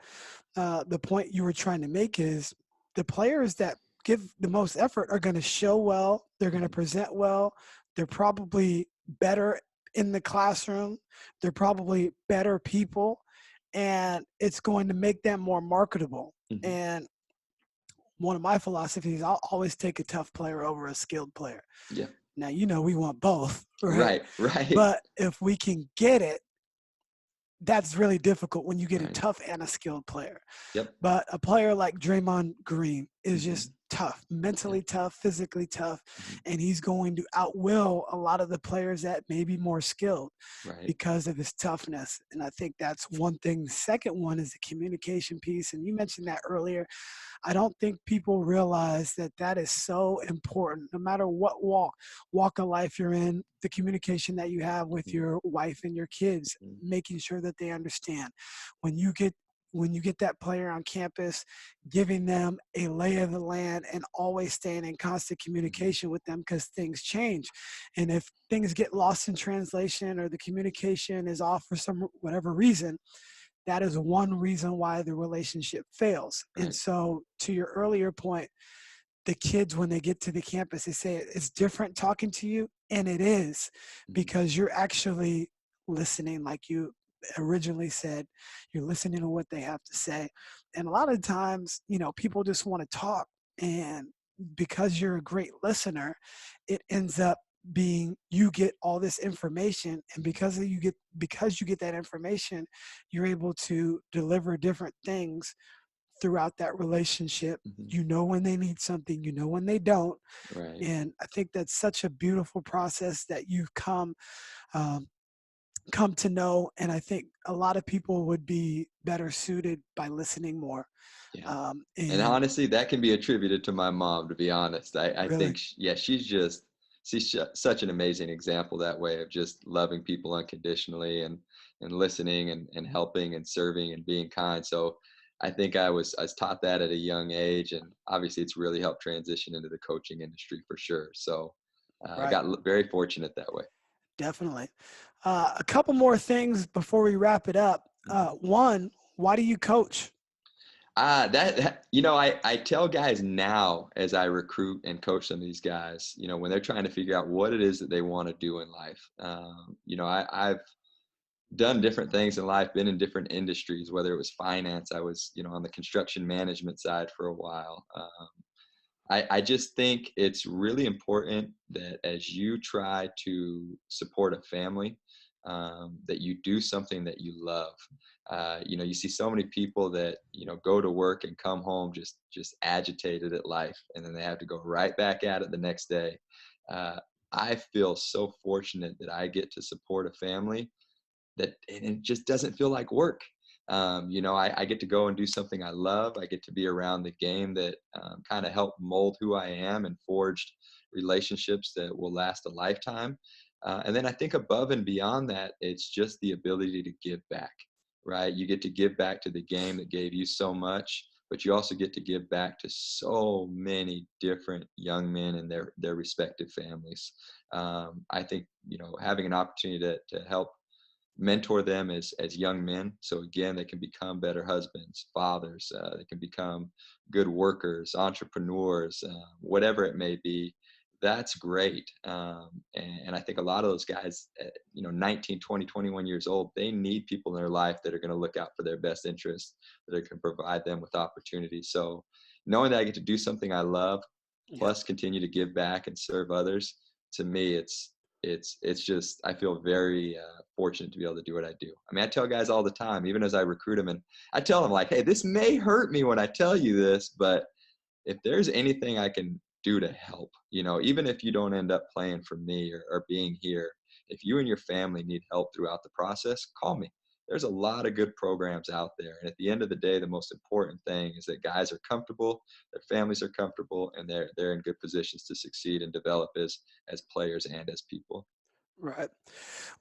the point you were trying to make is the players that give the most effort are going to show well. They're going to present well. They're probably better in the classroom. They're probably better people. And it's going to make them more marketable. And one of my philosophies, I'll always take a tough player over a skilled player. Yeah. Now, we want both, right? Right. But if we can get it, that's really difficult when you get a tough and a skilled player. Yep. But a player like Draymond Green is just tough, mentally tough, physically tough, and he's going to outwill a lot of the players that may be more skilled because of his toughness. And I think that's one thing. The second one is the communication piece, and you mentioned that earlier. I don't think people realize that is so important. No matter what walk of life you're in, the communication that you have with your wife and your kids, making sure that they understand. When you get that player on campus, giving them a lay of the land and always staying in constant communication with them because things change. And if things get lost in translation or the communication is off for some whatever reason, that is one reason why the relationship fails. And so to your earlier point, the kids, when they get to the campus, they say it's different talking to you. And it is, because you're actually listening, like you originally said. You're listening to what they have to say. And a lot of times, people just want to talk. And because you're a great listener, it ends up being you get all this information, and because you get that information, you're able to deliver different things throughout that relationship. Mhm. When they need something, when they don't. Right. And I think that's such a beautiful process that you've um, come to know. And I think a lot of people would be better suited by listening more. Yeah. And And honestly, that can be attributed to my mom, to be honest. I really, think, yeah, she's such an amazing example that way of just loving people unconditionally and listening and helping and serving and being kind. So I think I was taught that at a young age, and obviously it's really helped transition into the coaching industry for sure. So I right, got very fortunate that way. definitely. A couple more things before we wrap it up. Mhm. One, why do you coach? I tell guys now as I recruit and coach some of these guys, when they're trying to figure out what it is that they want to do in life. I've done different things in life, been in different industries, whether it was finance. I was, on the construction management side for a while. I just think it's really important that as you try to support a family, that you do something that you love. You see so many people that go to work and come home just agitated at life, and then they have to go right back at it the next day. Uh, I feel so fortunate that I get to support a family that, and it just doesn't feel like work. I get to go and do something I love. I get to be around the game that kind of helped mold who I am and forged relationships that will last a lifetime. And then I think above and beyond that, it's just the ability to give back, right? You get to give back to the game that gave you so much, but you also get to give back to so many different young men and their respective families. I think, having an opportunity to help mentor them as young men, so again they can become better husbands, fathers, they can become good workers, entrepreneurs, whatever it may be. That's great. And I think a lot of those guys at, 19, 20, 21 years old, they need people in their life that are going to look out for their best interests, that are going to provide them with opportunities. So knowing that I get to do something I love, Yeah, plus continue to give back and serve others, to me it's just, I feel very fortunate to be able to do what I do. I mean, I tell guys all the time, even as I recruit them, and I tell them like, hey, this may hurt me when I tell you this, but if there's anything I can do to help, even if you don't end up playing for me or being here, if you and your family need help throughout the process, call me. There's a lot of good programs out there. And at the end of the day, the most important thing is that guys are comfortable, their families are comfortable, and they're in good positions to succeed and develop as players and as people. right.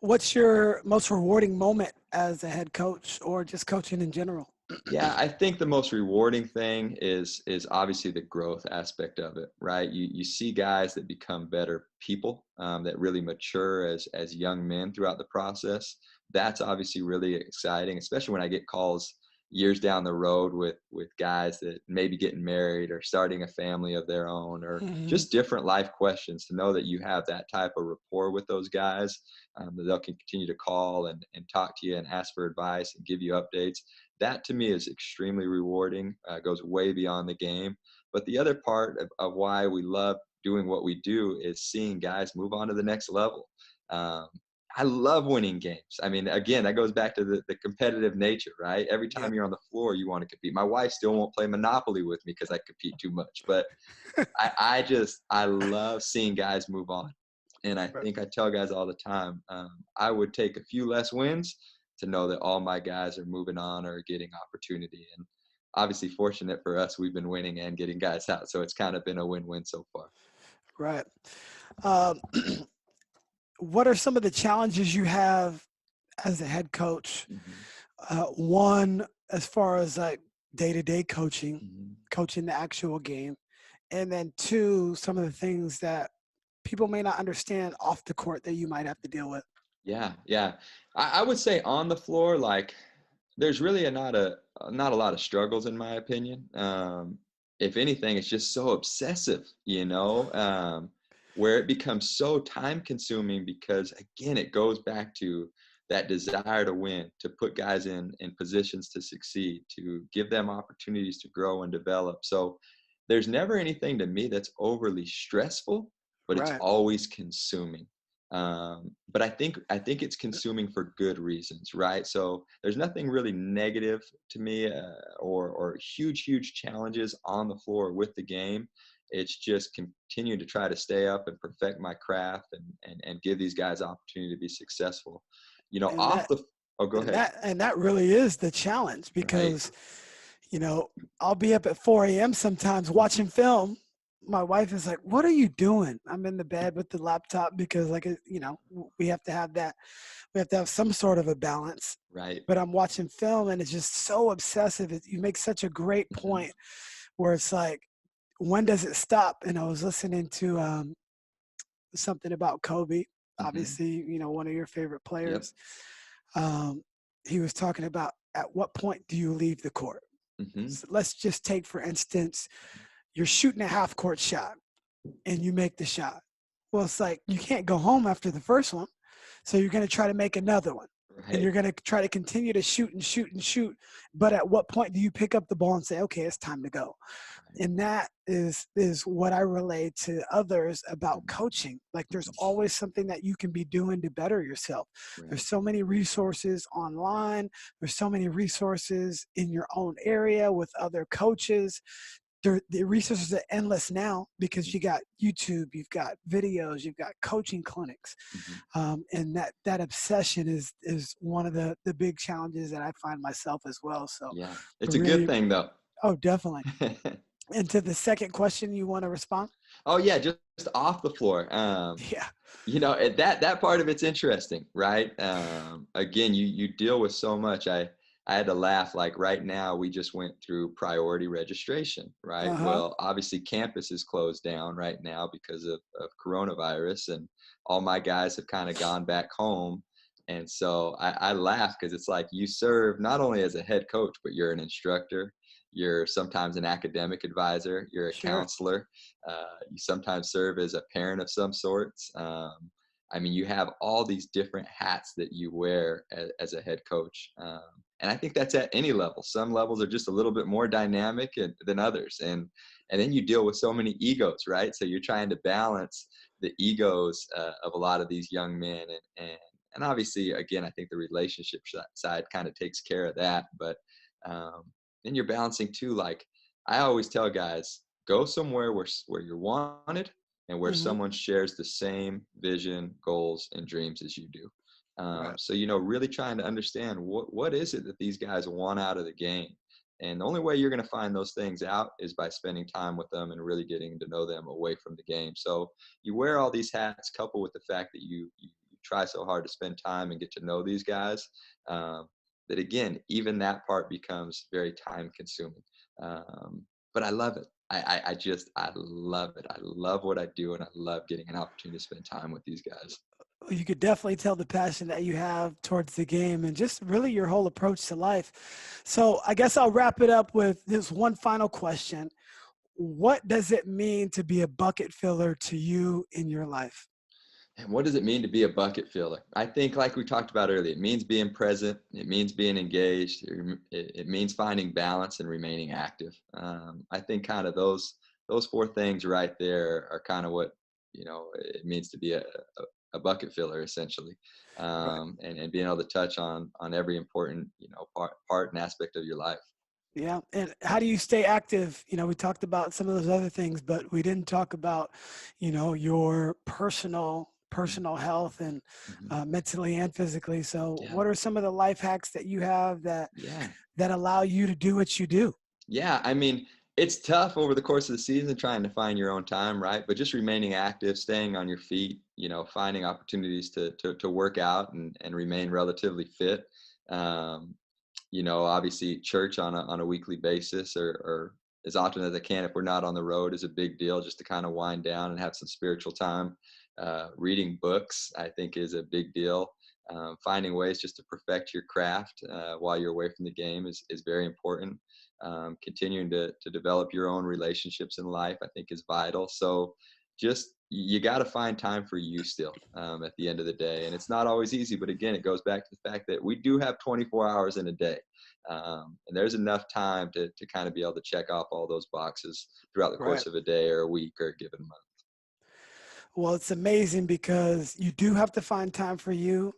What's your most rewarding moment as a head coach or just coaching in general? Yeah, I think the most rewarding thing is obviously the growth aspect of it, right? You see guys that become better people, that really mature as young men throughout the process. That's obviously really exciting, especially when I get calls years down the road with guys that may be getting married or starting a family of their own, or Mhm. just different life questions. To know that you have that type of rapport with those guys, that they'll continue to call and talk to you and ask for advice and give you updates, that to me is extremely rewarding. Goes way beyond the game. But the other part of why we love doing what we do is seeing guys move on to the next level. Um, I love winning games. I mean, again, that goes back to the competitive nature, right? Every Yeah. time you're on the floor, you want to compete. My wife still won't play Monopoly with me because I compete too much. But I love seeing guys move on. And I Right. think I tell guys all the time, I would take a few less wins to know that all my guys are moving on or getting opportunity. And obviously, fortunate for us, we've been winning and getting guys out. So it's kind of been a win-win so far. Right. Um, what are some of the challenges you have as a head coach? Hmm. One, as far as like day-to-day coaching, Hmm. coaching the actual game, and then two, some of the things that people may not understand off the court that you might have to deal with. Yeah, yeah. I would say on the floor, like there's really not a lot of struggles in my opinion. If anything, it's just so obsessive, where it becomes so time consuming because again, it goes back to that desire to win, to put guys in positions to succeed, to give them opportunities to grow and develop. So there's never anything to me that's overly stressful, but it's Right. always consuming. But I think it's consuming for good reasons, right? So there's nothing really negative to me, or huge challenges on the floor with the game. It's just continue to try to stay up and perfect my craft, and give these guys opportunity to be successful. And Off that the oh, go and ahead. that really is the challenge Right, because, you know, I'll be up at 4 a.m. sometimes watching film. My wife is like, "What are you doing?" I'm in the bed with the laptop because, like, we have to have that. We have to have some sort of a balance. right. But I'm watching film, and it's just so obsessive. You make such a great Mhm, point where it's like, when does it stop? And I was listening to something about Kobe, mhm. obviously, one of your favorite Yep. players. Um, he was talking about, at what point do you leave the court? Mhm. So let's just take, for instance, you're shooting a half court shot and you make the shot. Well, it's like you can't go home after the first one. So you're going to try to make another one. And Right. you're going to try to continue to shoot and shoot and shoot. But at what point do you pick up the ball and say, okay, it's time to go? Right. And that is what I relate to others about Mhm, coaching. Like, there's mhm. always something that you can be doing to better yourself. There's Right. so many resources online. There's so many resources in your own area with other coaches. The resources are endless now because Mhm, you got YouTube, you've got videos, you've got coaching clinics, mhm. and that obsession is one of the big challenges that I find myself as well. So Yeah. I It's a good really, thing though. oh, definitely. And to the second question, you want to respond? Oh yeah, just off the floor. Yeah. That part of it's interesting, right? Again, you deal with so much. I had to laugh. Like right now, we just went through priority registration, right? Uh huh. Well, obviously, campus is closed down right now because of coronavirus, and all my guys have kind of gone back home. And so I laugh because it's like you serve not only as a head coach, but you're an instructor. You're sometimes an academic advisor. You're a Sure. counselor. You sometimes serve as a parent of some sorts. I mean, you have all these different hats that you wear as a head coach. And I think that's at any level. Some levels are just a little bit more dynamic than others. And then you deal with so many egos, right? So you're trying to balance the egos of a lot of these young men. And obviously, again, I think the relationship side kind of takes care of that. But um, then you're balancing too. Like I always tell guys, go somewhere where you're wanted and where Hmm. someone shares the same vision, goals, and dreams as you do. Right. So really trying to understand what is it that these guys want out of the game, and the only way you're going to find those things out is by spending time with them and really getting to know them away from the game. So you wear all these hats, coupled with the fact that you try so hard to spend time and get to know these guys. Um, that again, even that part becomes very time consuming. But I love it. I love it. I love what I do, and I love getting an opportunity to spend time with these guys. Well, you could definitely tell the passion that you have towards the game and just really your whole approach to life. So I guess I'll wrap it up with this one final question. What does it mean to be a bucket filler to you in your life? And what does it mean to be a bucket filler? I think, like we talked about earlier, it means being present. It means being engaged. It means finding balance and remaining active. I think kind of those four things right there are kind of what it means to be a bucket filler essentially, Right. and being able to touch on every important part and aspect of your life. Yeah. And how do you stay active? We talked about some of those other things, but we didn't talk about, your personal health and Mhm. mentally and physically. So Yeah, what are some of the life hacks that you have that yeah. that allow you to do what you do? Yeah, I mean, it's tough over the course of the season trying to find your own time, right? But just remaining active, staying on your feet, finding opportunities to work out and remain relatively fit. Um, Obviously church on a weekly basis or as often as I can if we're not on the road is a big deal just to kind of wind down and have some spiritual time. Reading books, I think, is a big deal. Finding ways just to perfect your craft while you're away from the game is very important. Continuing to develop your own relationships in life, I think, is vital. So just you got to find time for you still at the end of the day. And it's not always easy, but again, it goes back to the fact that we do have 24 hours in a day. And there's enough time to kind of be able to check off all those boxes throughout the course of a day or a week or a given month. Well, it's amazing because you do have to find time for you.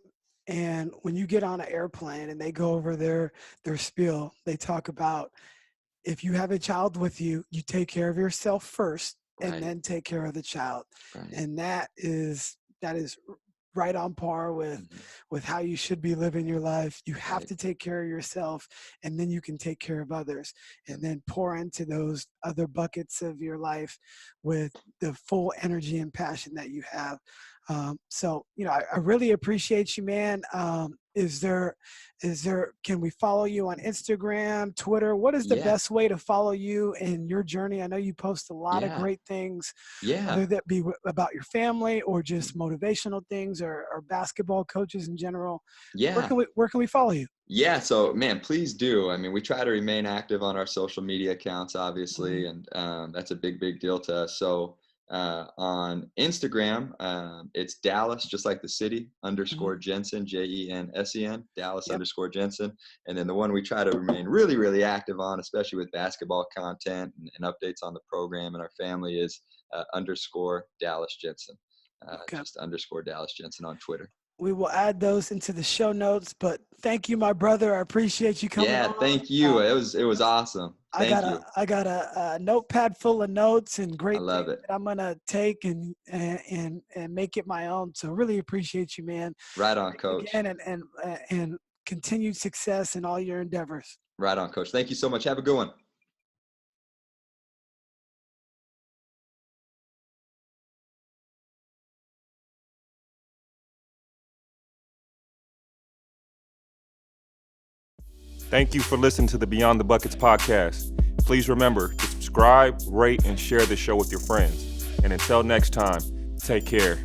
And when you get on an airplane and they go over their spiel, they talk about if you have a child with you, you take care of yourself first and then take care of the child. And that is right on par with how you should be living your life. You have to take care of yourself, and then you can take care of others, and then pour into those other buckets of your life with the full energy and passion that you have. So, I really appreciate you, man. Can we follow you on Instagram, Twitter? What is the best way to follow you in your journey? I know you post a lot of great things, whether that be about your family or just motivational things or basketball coaches in general. Where can we follow you? Yeah. So, man, please do. I mean, we try to remain active on our social media accounts, obviously, and that's a big, big deal to us. So, on Instagram, it's Dallas, just like the city, _ Jensen, Jensen, Dallas _ Jensen. And then the one we try to remain really, really active on, especially with basketball content and updates on the program and our family, is _ Dallas Jensen. Just _ Dallas Jensen on Twitter. We will add those into the show notes, but thank you, my brother. I appreciate you coming on. Thank you. It was awesome. Thank you. I got a notepad full of notes and great things that I'm gonna take and make it my own. So really appreciate you, man. Right on, Coach. Again, and continued success in all your endeavors. Right on, Coach. Thank you so much. Have a good one. Thank you for listening to the Beyond the Buckets podcast. Please remember to subscribe, rate, and share the show with your friends. And until next time, take care.